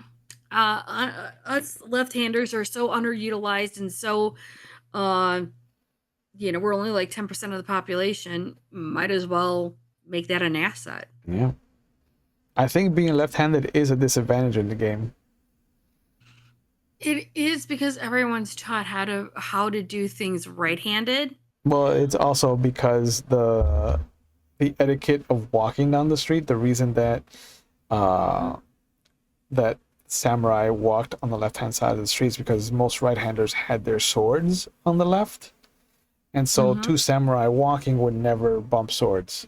Us left-handers are so underutilized and so, we're only like 10% of the population. Might as well make that an asset. Yeah. I think being left-handed is a disadvantage in the game. It is because everyone's taught how to do things right-handed. Well, it's also because the etiquette of walking down the street, the reason that that samurai walked on the left-hand side of the streets because most right-handers had their swords on the left. And so two samurai walking would never bump swords.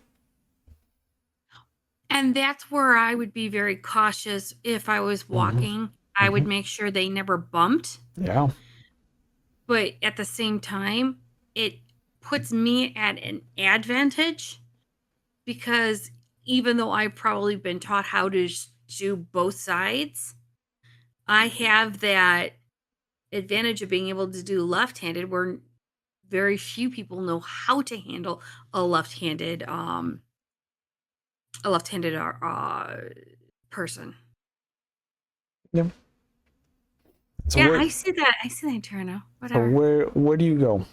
And that's where I would be very cautious if I was walking. I would make sure they never bumped. Yeah. But at the same time, it puts me at an advantage because even though I've probably been taught how to do both sides, I have that advantage of being able to do left-handed where very few people know how to handle a left-handed person. Yep. So Yeah, where I see that. I see that, Turno. so Whatever. where do you go?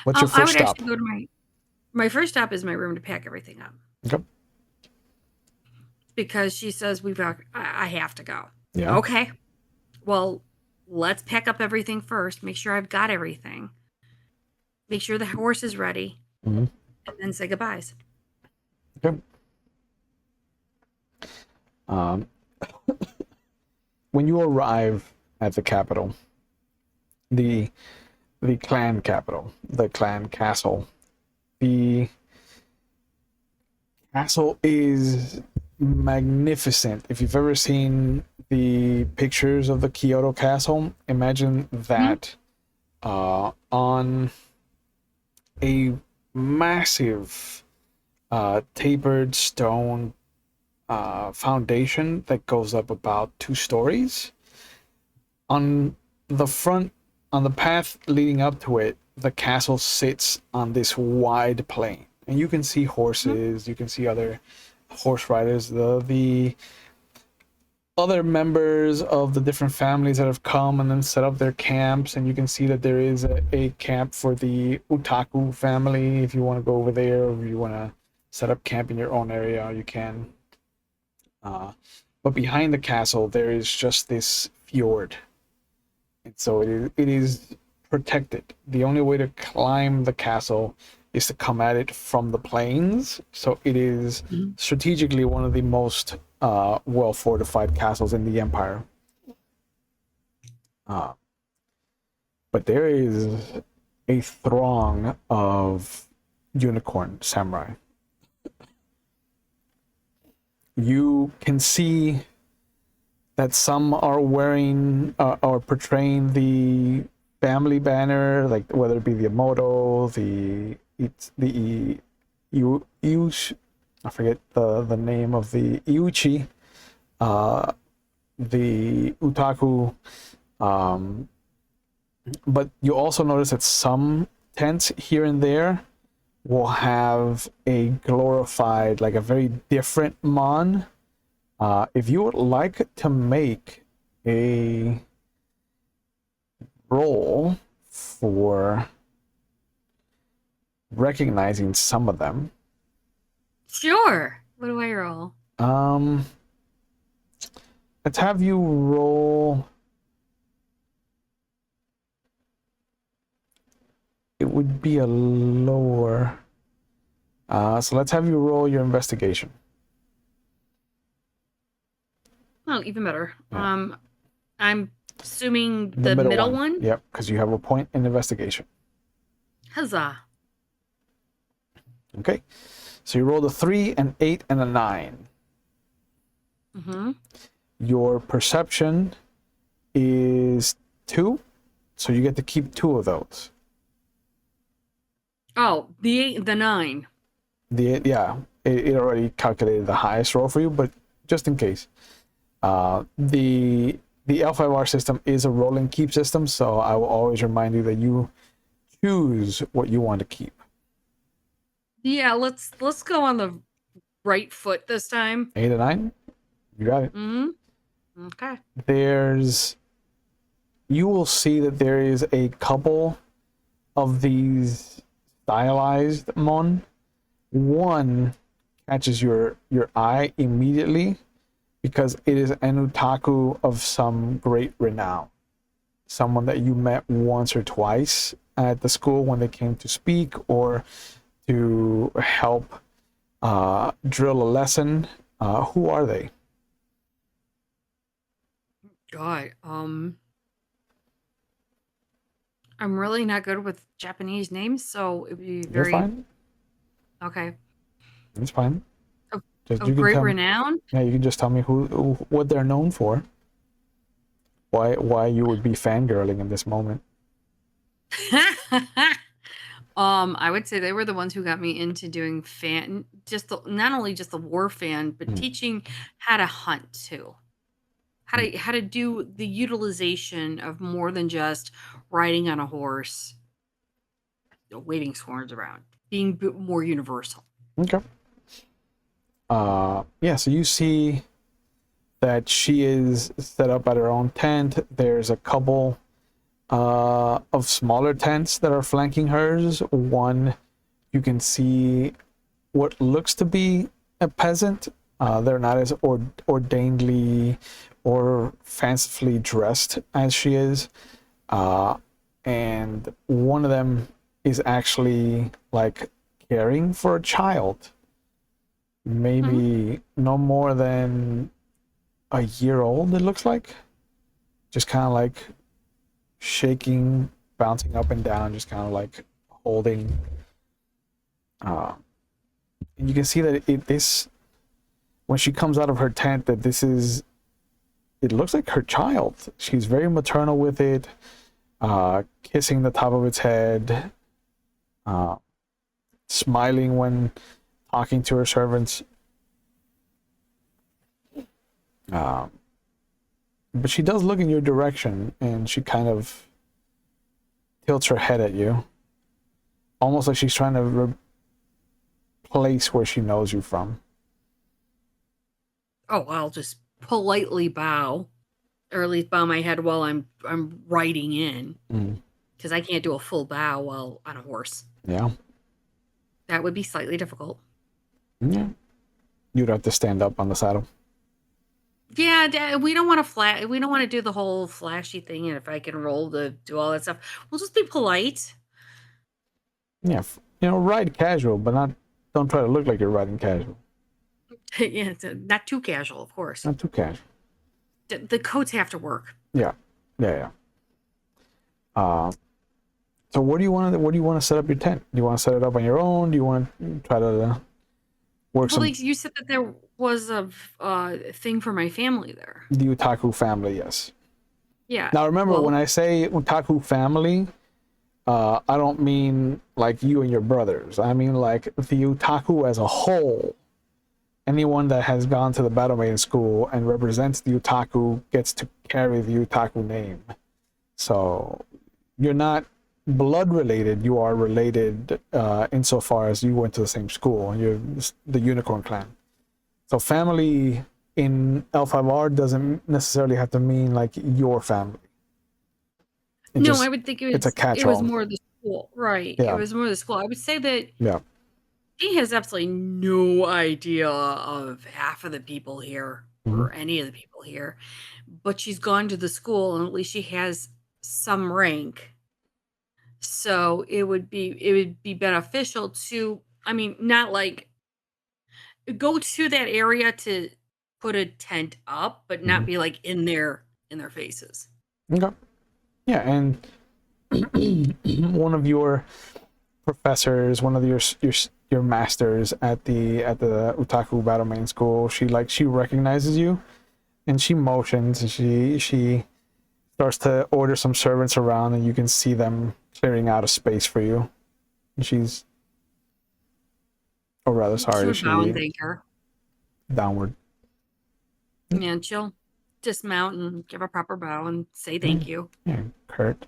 What's your I first would stop? actually go to my first stop is my room to pack everything up Okay. because she says I have to go. Yeah. Okay. Well, let's pack up everything first. Make sure I've got everything. Make sure the horse is ready, and then say goodbyes. Okay. When you arrive at the capital, the clan capital, the clan castle, the castle is magnificent. If you've ever seen the pictures of the Kyoto castle, imagine that on a massive tapered stone foundation that goes up about 2 stories. On the front, on the path leading up to it, the castle sits on this wide plain, and you can see horses, you can see other horse riders, the other members of the different families that have come and then set up their camps, and you can see that there is a camp for the Utaku family. If you want to go over there, or if you want to set up camp in your own area, you can. But behind the castle, there is just this fjord. And so it is protected. The only way to climb the castle is to come at it from the plains. So it is strategically one of the most well fortified castles in the empire. But there is a throng of unicorn samurai. You can see that some are wearing or portraying the family banner, like whether it be the Amoto, I forget the name of the Iuchi, the Utaku, but you also notice that some tents here and there will have a glorified, like a very different mon. If you would like to make a roll for recognizing some of them, Sure. What do I roll? let's have you roll. It would be a lower. So let's have you roll your investigation. Oh, even better. Yeah. I'm assuming The the middle middle one. one. Yep, because you have a point in investigation. Huzzah. Okay. So you rolled a 3, an 8, and a 9. Mm-hmm. Your perception is 2, so you get to keep 2 of those. Oh, the 9. Yeah, it already calculated the highest roll for you, but just in case. The L5R system is a roll and keep system, so I will always remind you that you choose what you want to keep. Yeah, let's go on the right foot this time. 8 and 9, you got it. Mm-hmm. Okay. You will see that there is a couple of these stylized mon. One catches your eye immediately because it is an otaku of some great renown. Someone that you met once or twice at the school when they came to speak or to help drill a lesson. Who are they? God, I'm really not good with Japanese names, so it'd be You're very fine. okay. It's fine. Of, Just of you can great tell me. renown. Yeah, you can just tell me who what they're known for. Why you would be fangirling in this moment. I would say they were the ones who got me into doing not only just the war fan, but Mm. teaching how to hunt too. How to do the utilization of more than just riding on a horse, waving swords around, being more universal. Okay. Yeah, so you see that she is set up at her own tent. There's a couple of smaller tents that are flanking hers. One, you can see what looks to be a peasant. They're not as ordainedly or fancifully dressed as she is. And one of them is actually like caring for a child, maybe no more than a year old, it looks like. Just kind of like shaking, bouncing up and down, just kind of like holding. And you can see that this, when she comes out of her tent, that it looks like her child. She's very maternal with it, kissing the top of its head, smiling when talking to her servants. But she does look in your direction, and she kind of tilts her head at you, almost like she's trying to place where she knows you from. Oh, I'll just politely bow, or at least bow my head while I'm riding in, because I can't do a full bow while on a horse. Yeah. That would be slightly difficult. Yeah. You'd have to stand up on the saddle. Yeah, we don't want to We don't want to do the whole flashy thing, and if I can roll to do all that stuff, we'll just be polite. Yeah. Ride casual, but don't try to look like you're riding casual. Yeah, not too casual, of course. Not too casual. The coats have to work. Yeah. Yeah. So where do you want to set up your tent? Do you want to set it up on your own? Do you want to try to work Well, like you said that there was a thing for my family there. the otaku family? Yes. Yeah. Now remember, well, when I say otaku family, I don't mean like you and your brothers. I mean like the otaku as a whole. Anyone that has gone to the Battle Maiden School and represents the otaku gets to carry the otaku name. So you're not blood related. You are related insofar as you went to the same school. You're the Unicorn Clan. So family in L5R doesn't necessarily have to mean like your family. I would think it's a catch-all. It was more the school, right? Yeah. It was more the school. I would say that Yeah. he has absolutely no idea of half of the people here or any of the people here, but she's gone to the school and at least she has some rank. So it would be beneficial to, I mean, not like go to that area to put a tent up, but not be like in their faces. Okay. Yeah, and one of your professors, one of your masters at the Otaku Battle Main School, she recognizes you, and she motions, and she starts to order some servants around, and you can see them clearing out a space for you. And she's, or rather, She sorry, would bow and she thank her. downward. And she'll dismount and give a proper bow and say thank you. Yeah, Kurt.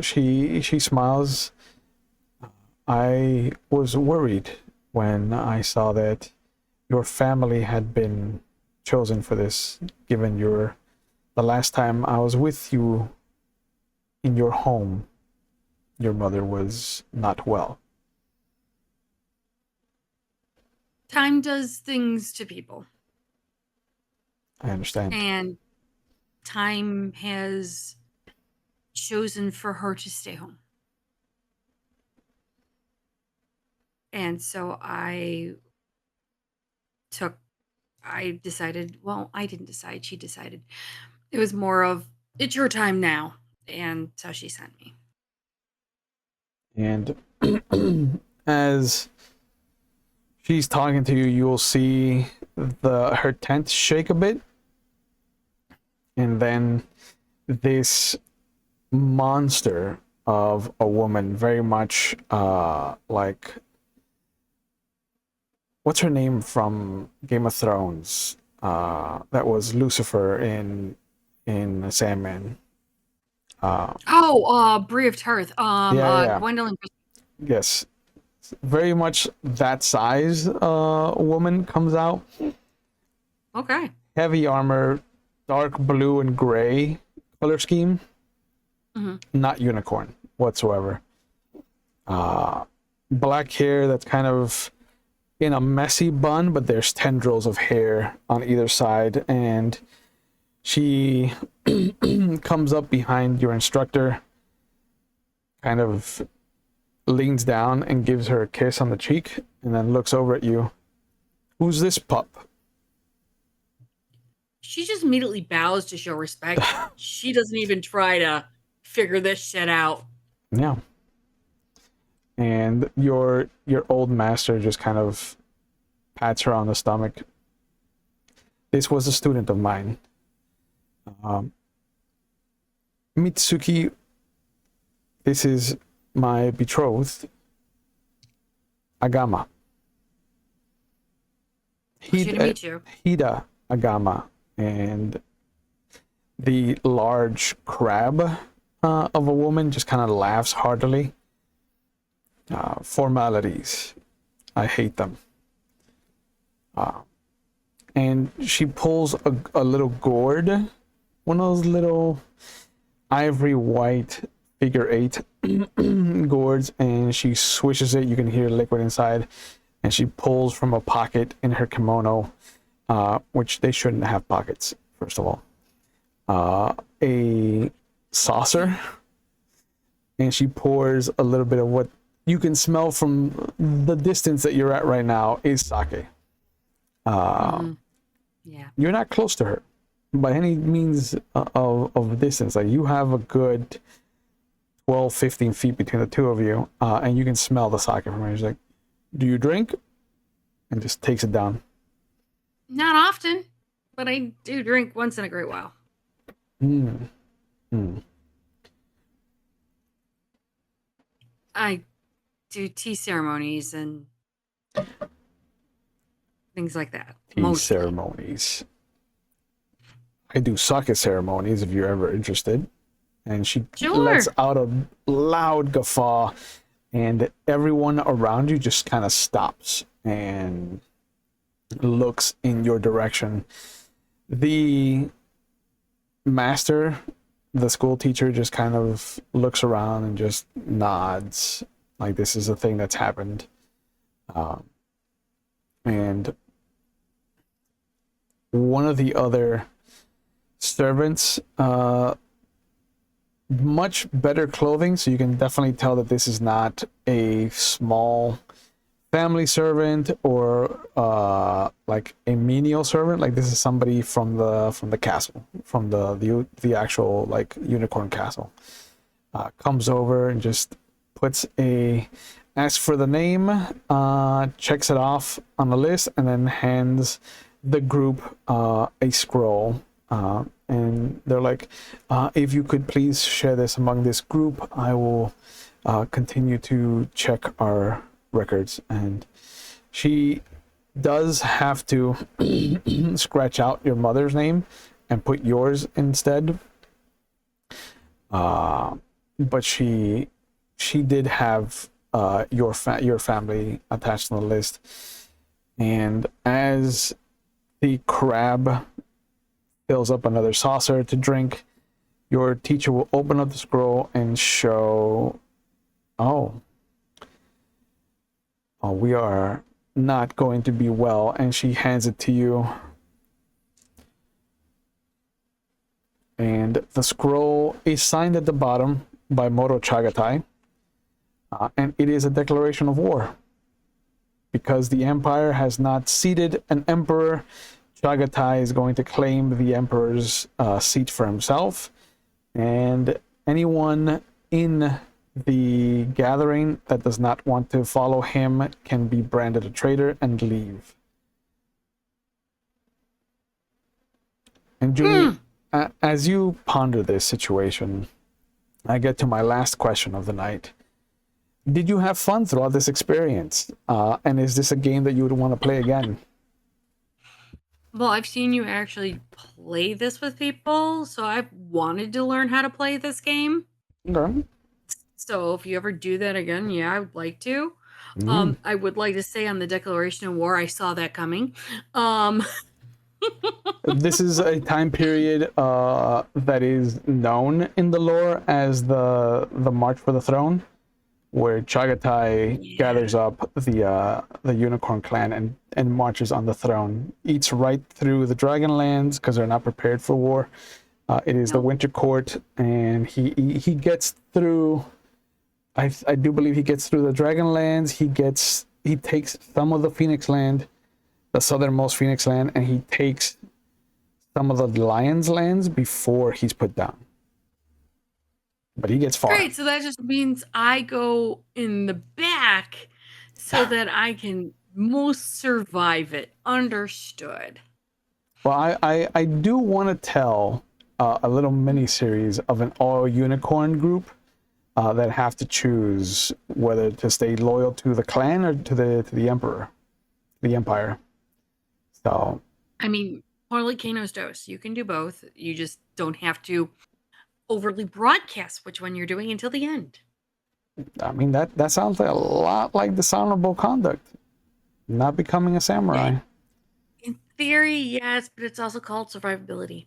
She smiles. I was worried when I saw that your family had been chosen for this, given the last time I was with you in your home, your mother was not well. Time does things to people. I understand. And time has chosen for her to stay home. And so I decided, well, I didn't decide, she decided. It was more of, it's your time now. And so she sent me. And as she's talking to you, you'll see her tent shake a bit. And then this monster of a woman, very much like, what's her name from Game of Thrones? That was Lucifer in Sandman. Brie of Tarth. Yeah. Gwendolyn. Yes, very much that size woman comes out. Okay. Heavy armor, dark blue and gray color scheme. Not unicorn whatsoever. Black hair that's kind of in a messy bun, but there's tendrils of hair on either side, and she comes up behind your instructor, kind of leans down and gives her a kiss on the cheek, and then looks over at you. Who's this pup? She just immediately bows to show respect. She doesn't even try to figure this shit out. Yeah. And your old master just kind of pats her on the stomach. This was a student of mine. Mitsuki, this is my betrothed, Agama. Pleasure to meet you. Hida Agama. And the large crab of a woman just kind of laughs heartily. Formalities. I hate them. And she pulls a little gourd, one of those little ivory white figure 8 gourds, and she swishes it. You can hear liquid inside, and she pulls from a pocket in her kimono, which they shouldn't have pockets, first of all, a saucer, and she pours a little bit of what you can smell from the distance that you're at right now is sake. Yeah. You're not close to her by any means of distance. Like, you have a good 12, 15 feet between the two of you, and you can smell the sake from her. She's like, do you drink? And just takes it down. Not often, but I do drink once in a great while. I do tea ceremonies and things like that. Tea ceremonies. I do sake ceremonies if you're ever interested. And she lets out a loud guffaw, and everyone around you just kind of stops and looks in your direction. The master, the school teacher, just kind of looks around and just nods, like this is a thing that's happened. And one of the other servants, much better clothing, so you can definitely tell that this is not a small family servant or like a menial servant. Like this is somebody from the castle, from the actual like unicorn castle. Comes over and just asks for the name, checks it off on the list, and then hands the group a scroll. And they're like, if you could please share this among this group, I will continue to check our records. And she does have to scratch out your mother's name and put yours instead. But she did have your family attached on the list. And as the crab fills up another saucer to drink, your teacher will open up the scroll and show, oh, we are not going to be well. And she hands it to you. And the scroll is signed at the bottom by Moro Chagatai. And it is a declaration of war. Because the empire has not seated an emperor, Chagatai is going to claim the emperor's seat for himself. And anyone in the gathering that does not want to follow him can be branded a traitor and leave. And Junie, as you ponder this situation, I get to my last question of the night. Did you have fun throughout this experience? And is this a game that you would want to play again? Well, I've seen you actually play this with people, so I've wanted to learn how to play this game. Okay. So if you ever do that again, yeah, I would like to. I would like to say on the Declaration of War, I saw that coming. This is a time period that is known in the lore as the March for the Throne, where Chagatai gathers up the Unicorn clan and marches on the throne. Eats right through the Dragonlands because they're not prepared for war. It is the Winter Court, and he gets through. I do believe he gets through the Dragonlands. He takes some of the Phoenix Land, the southernmost Phoenix Land, and he takes some of the Lions lands before he's put down. But he gets far. Great, so that just means I go in the back so that I can most survive it. Understood. Well, I do want to tell a little mini series of an all unicorn group that have to choose whether to stay loyal to the clan or to the emperor, the empire. So, I mean, Harley Kano's dose. You can do both. You just don't have to overly broadcast which one you're doing until the end. I mean, that sounds like a lot like dishonorable conduct. Not becoming a samurai. In theory, yes, but it's also called survivability.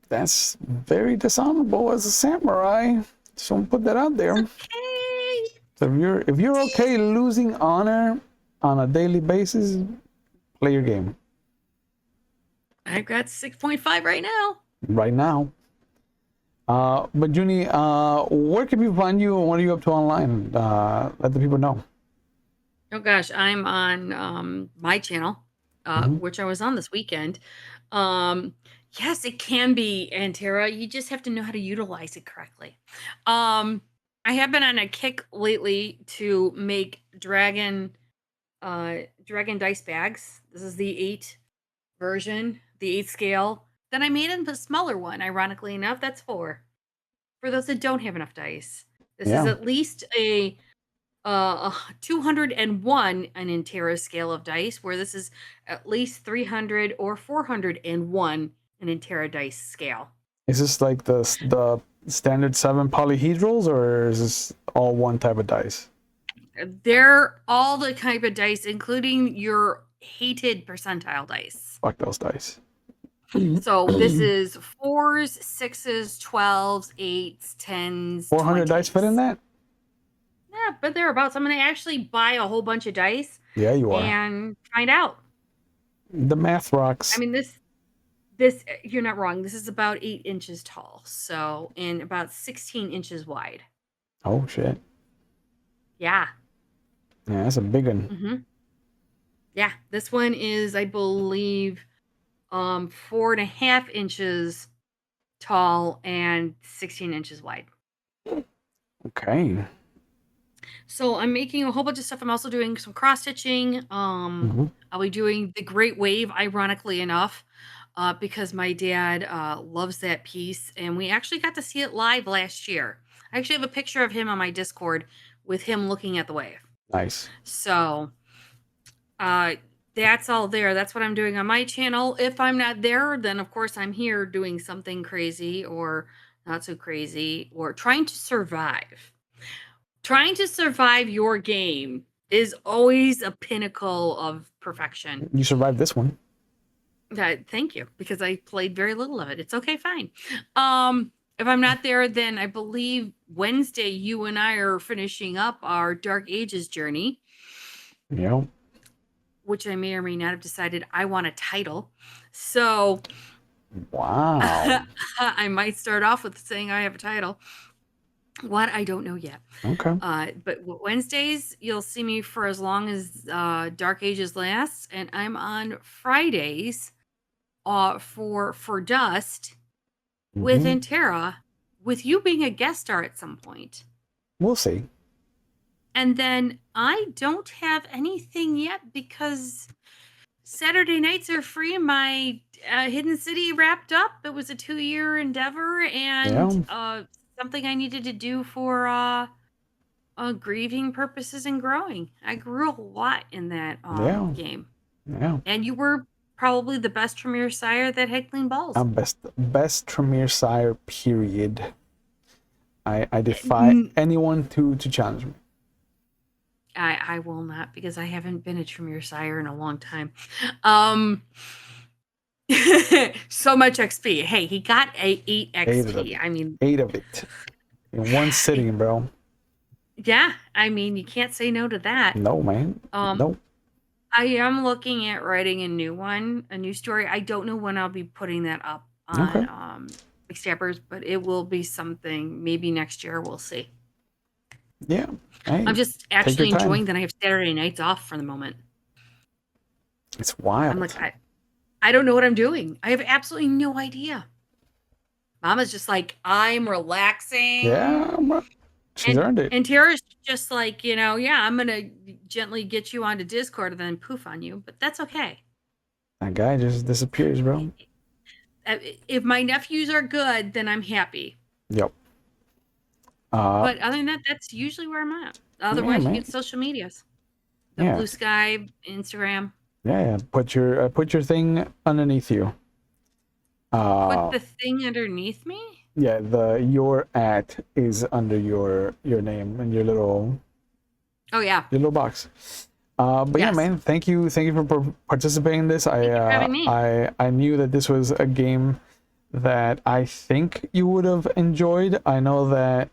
That's very dishonorable as a samurai. Just want to put that out there. Okay. So if you're okay losing honor on a daily basis, play your game. I've got 6.5 right now. Right now. But Junie, where can people find you and what are you up to online? Let the people know. Oh gosh, I'm on my channel, which I was on this weekend. Yes, it can be Antera. You just have to know how to utilize it correctly. I have been on a kick lately to make dragon dice bags. This is the 8 version, the 8 scale. Then I made a smaller one, ironically enough. That's 4. For those that don't have enough dice. This is at least a 201 an Antera scale of dice, where this is at least 300 or 401 an Antera dice scale. Is this like the standard 7 polyhedrals, or is this all one type of dice? They're all the type of dice, including your hated percentile dice. Fuck those dice. So this is 4s, 6s, 12s, 8s, 10s. 400 20s. dice fit in that? Yeah, but thereabouts. I'm going to actually buy a whole bunch of dice. Yeah, you are. And find out. The math rocks. I mean, this you're not wrong. This is about 8 inches tall, so, and about 16 inches wide. Oh shit. Yeah. Yeah, that's a big one. Mm-hmm. Yeah, this one is, I believe, 4.5 inches tall and 16 inches wide. Okay. So I'm making a whole bunch of stuff. I'm also doing some cross stitching. Mm-hmm. I'll be doing the Great Wave, ironically enough, because my dad loves that piece, and we actually got to see it live last year. I actually have a picture of him on my Discord with him looking at the wave. Nice. So that's all there. That's what I'm doing on my channel. If I'm not there, then of course I'm here doing something crazy or not so crazy or trying to survive. Trying to survive your game is always a pinnacle of perfection. You survived this one. Thank you, because I played very little of it. It's okay, fine. If I'm not there, then I believe Wednesday you and I are finishing up our Dark Ages journey. Yeah. Which I may or may not have decided I want a title. So Wow. I might start off with saying I have a title. What? I don't know yet. Okay. But Wednesdays, you'll see me for as long as Dark Ages lasts. And I'm on Fridays for Dust with Mm-hmm. Intera, with you being a guest star at some point. We'll see. And then I don't have anything yet because Saturday nights are free. My Hidden City wrapped up. It was a 2-year endeavor and something I needed to do for grieving purposes and growing. I grew a lot in that game. Yeah. And you were probably the best Tremere sire that had clean balls. I'm best Tremere sire, period. I defy anyone to challenge me. I will not, because I haven't been a Tremere sire in a long time. So much XP. Hey, he got 8 XP. I mean, 8 of it in one sitting, bro. Yeah, I mean, you can't say no to that. No, man. No. I am looking at writing a new story. I don't know when I'll be putting that up on Backstabbers, but it will be something maybe next year. We'll see. Yeah. Hey, I'm just actually enjoying that I have Saturday nights off for the moment. It's wild. I'm like, I don't know what I'm doing. I have absolutely no idea. Mama's just like, I'm relaxing. Yeah, she's earned it. And Tara's just like, I'm going to gently get you onto Discord and then poof on you, but that's okay. That guy just disappears, bro. If my nephews are good, then I'm happy. Yep. But other than that, that's usually where I'm at. Otherwise, you get social medias. Blue Sky, Instagram. Yeah. Put your thing underneath you. Put the thing underneath me? Yeah, your @ is under your name and your little your little box. But yeah, man, thank you for participating in this. Thank you for having me. I knew that this was a game that I think you would have enjoyed. I know that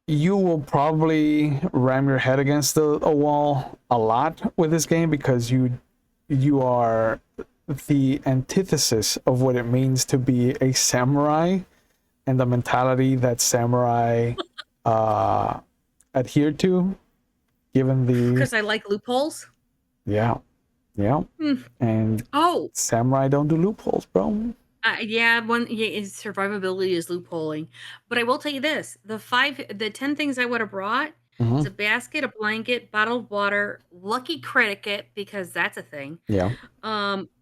you will probably ram your head against a wall a lot with this game, because you are the antithesis of what it means to be a samurai and the mentality that samurai adhere to, given the... Because I like loopholes? Yeah. And samurai don't do loopholes, bro. Survivability is loopholing. But I will tell you this, the 10 things I would have brought is a basket, a blanket, bottled water, lucky credit kit, because that's a thing. Yeah.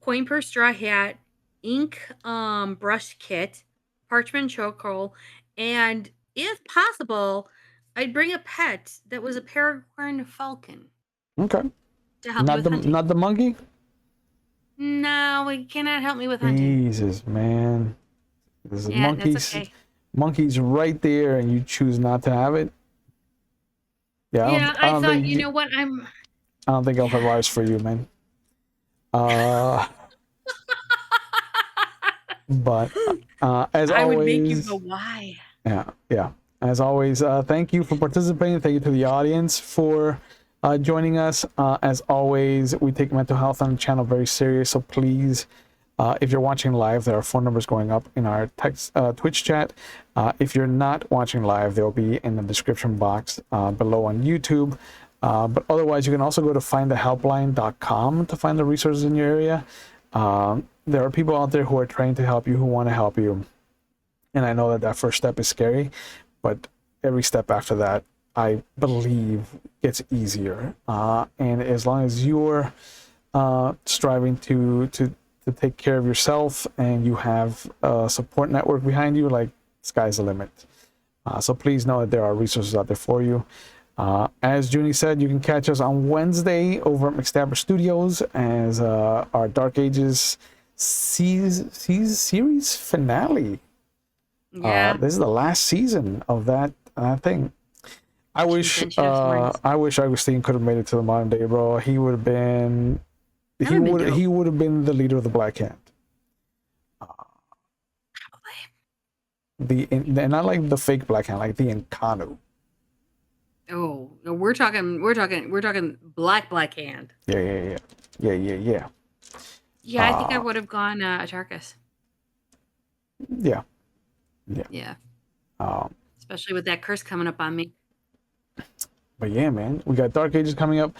Coin purse, straw hat, ink brush kit, parchment chokehold, and if possible, I'd bring a pet that was a peregrine falcon. Okay. To help you with hunting. Not the monkey? No, it cannot help me with hunting. Jesus, man. There's that's okay. Monkeys right there, and you choose not to have it. Yeah, I thought, you know what, I don't think I'll have eyes for you, man. But as always, I would make you go, why? Yeah. As always, thank you for participating. Thank you to the audience for joining us. As always, we take mental health on the channel very serious, so please If you're watching live, there are phone numbers going up in our text Twitch chat. If you're not watching live, they'll be in the description box below on YouTube. But otherwise, you can also go to findthehelpline.com to find the resources in your area. There are people out there who are trained to help you, who want to help you. And I know that that first step is scary, but every step after that, I believe, gets easier. And as long as you're striving to take care of yourself and you have a support network behind you, like, sky's the limit. So please know that there are resources out there for you. As Junie said, you can catch us on Wednesday over at McStabber Studios as our Dark Ages series finale. Yeah. This is the last season of that thing. I wish Augustine could have made it to the modern day, bro. He would have been he would have been the leader of the Black Hand. And not like the fake Black Hand, like the Nkanu. Oh no, we're talking Black Hand. Yeah. Yeah, I think I would have gone Atarkus. Yeah. Especially with that curse coming up on me. But yeah, man, we got Dark Ages coming up.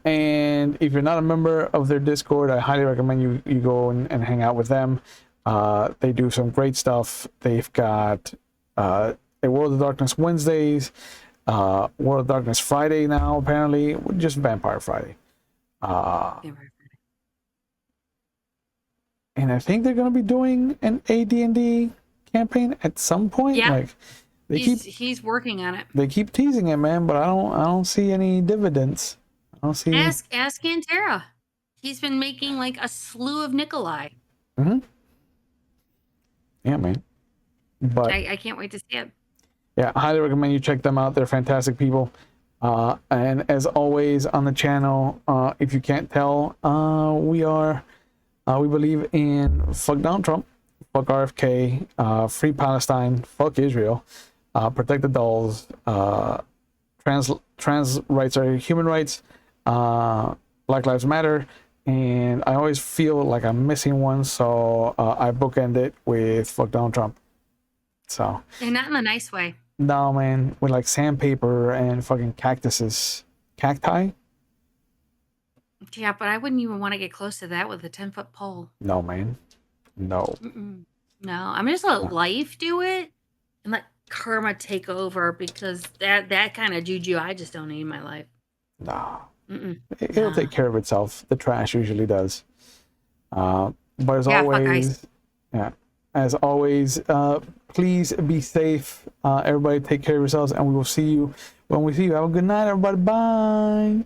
And if you're not a member of their Discord, I highly recommend you go and hang out with them. They do some great stuff. They've got a World of Darkness Wednesdays, World of Darkness Friday now, apparently, just Vampire Friday. And I think they're going to be doing an AD&D campaign at some point. Yeah. Like, he's working on it. They keep teasing it, man, but I don't see any dividends. I don't see. Ask Antera. He's been making like a slew of Nikolai. Mm-hmm. Yeah, man. But I can't wait to see it. Yeah, I highly recommend you check them out. They're fantastic people. And as always on the channel, if you can't tell, we believe in fuck Donald Trump, fuck RFK, free Palestine, fuck Israel, protect the dolls, trans rights are human rights, Black Lives Matter, and I always feel like I'm missing one, so I bookend it with fuck Donald Trump. So. And not in a nice way. No, man, with like sandpaper and fucking cactuses. Cacti? Yeah, but I wouldn't even want to get close to that with a 10-foot pole. No, man. No. No, I'm just let life do it and let karma take over, because that kind of juju I just don't need in my life. Nah. It'll take care of itself. The trash usually does. But as always, as always, please be safe. Everybody take care of yourselves, and we will see you when we see you. Have a good night, everybody. Bye.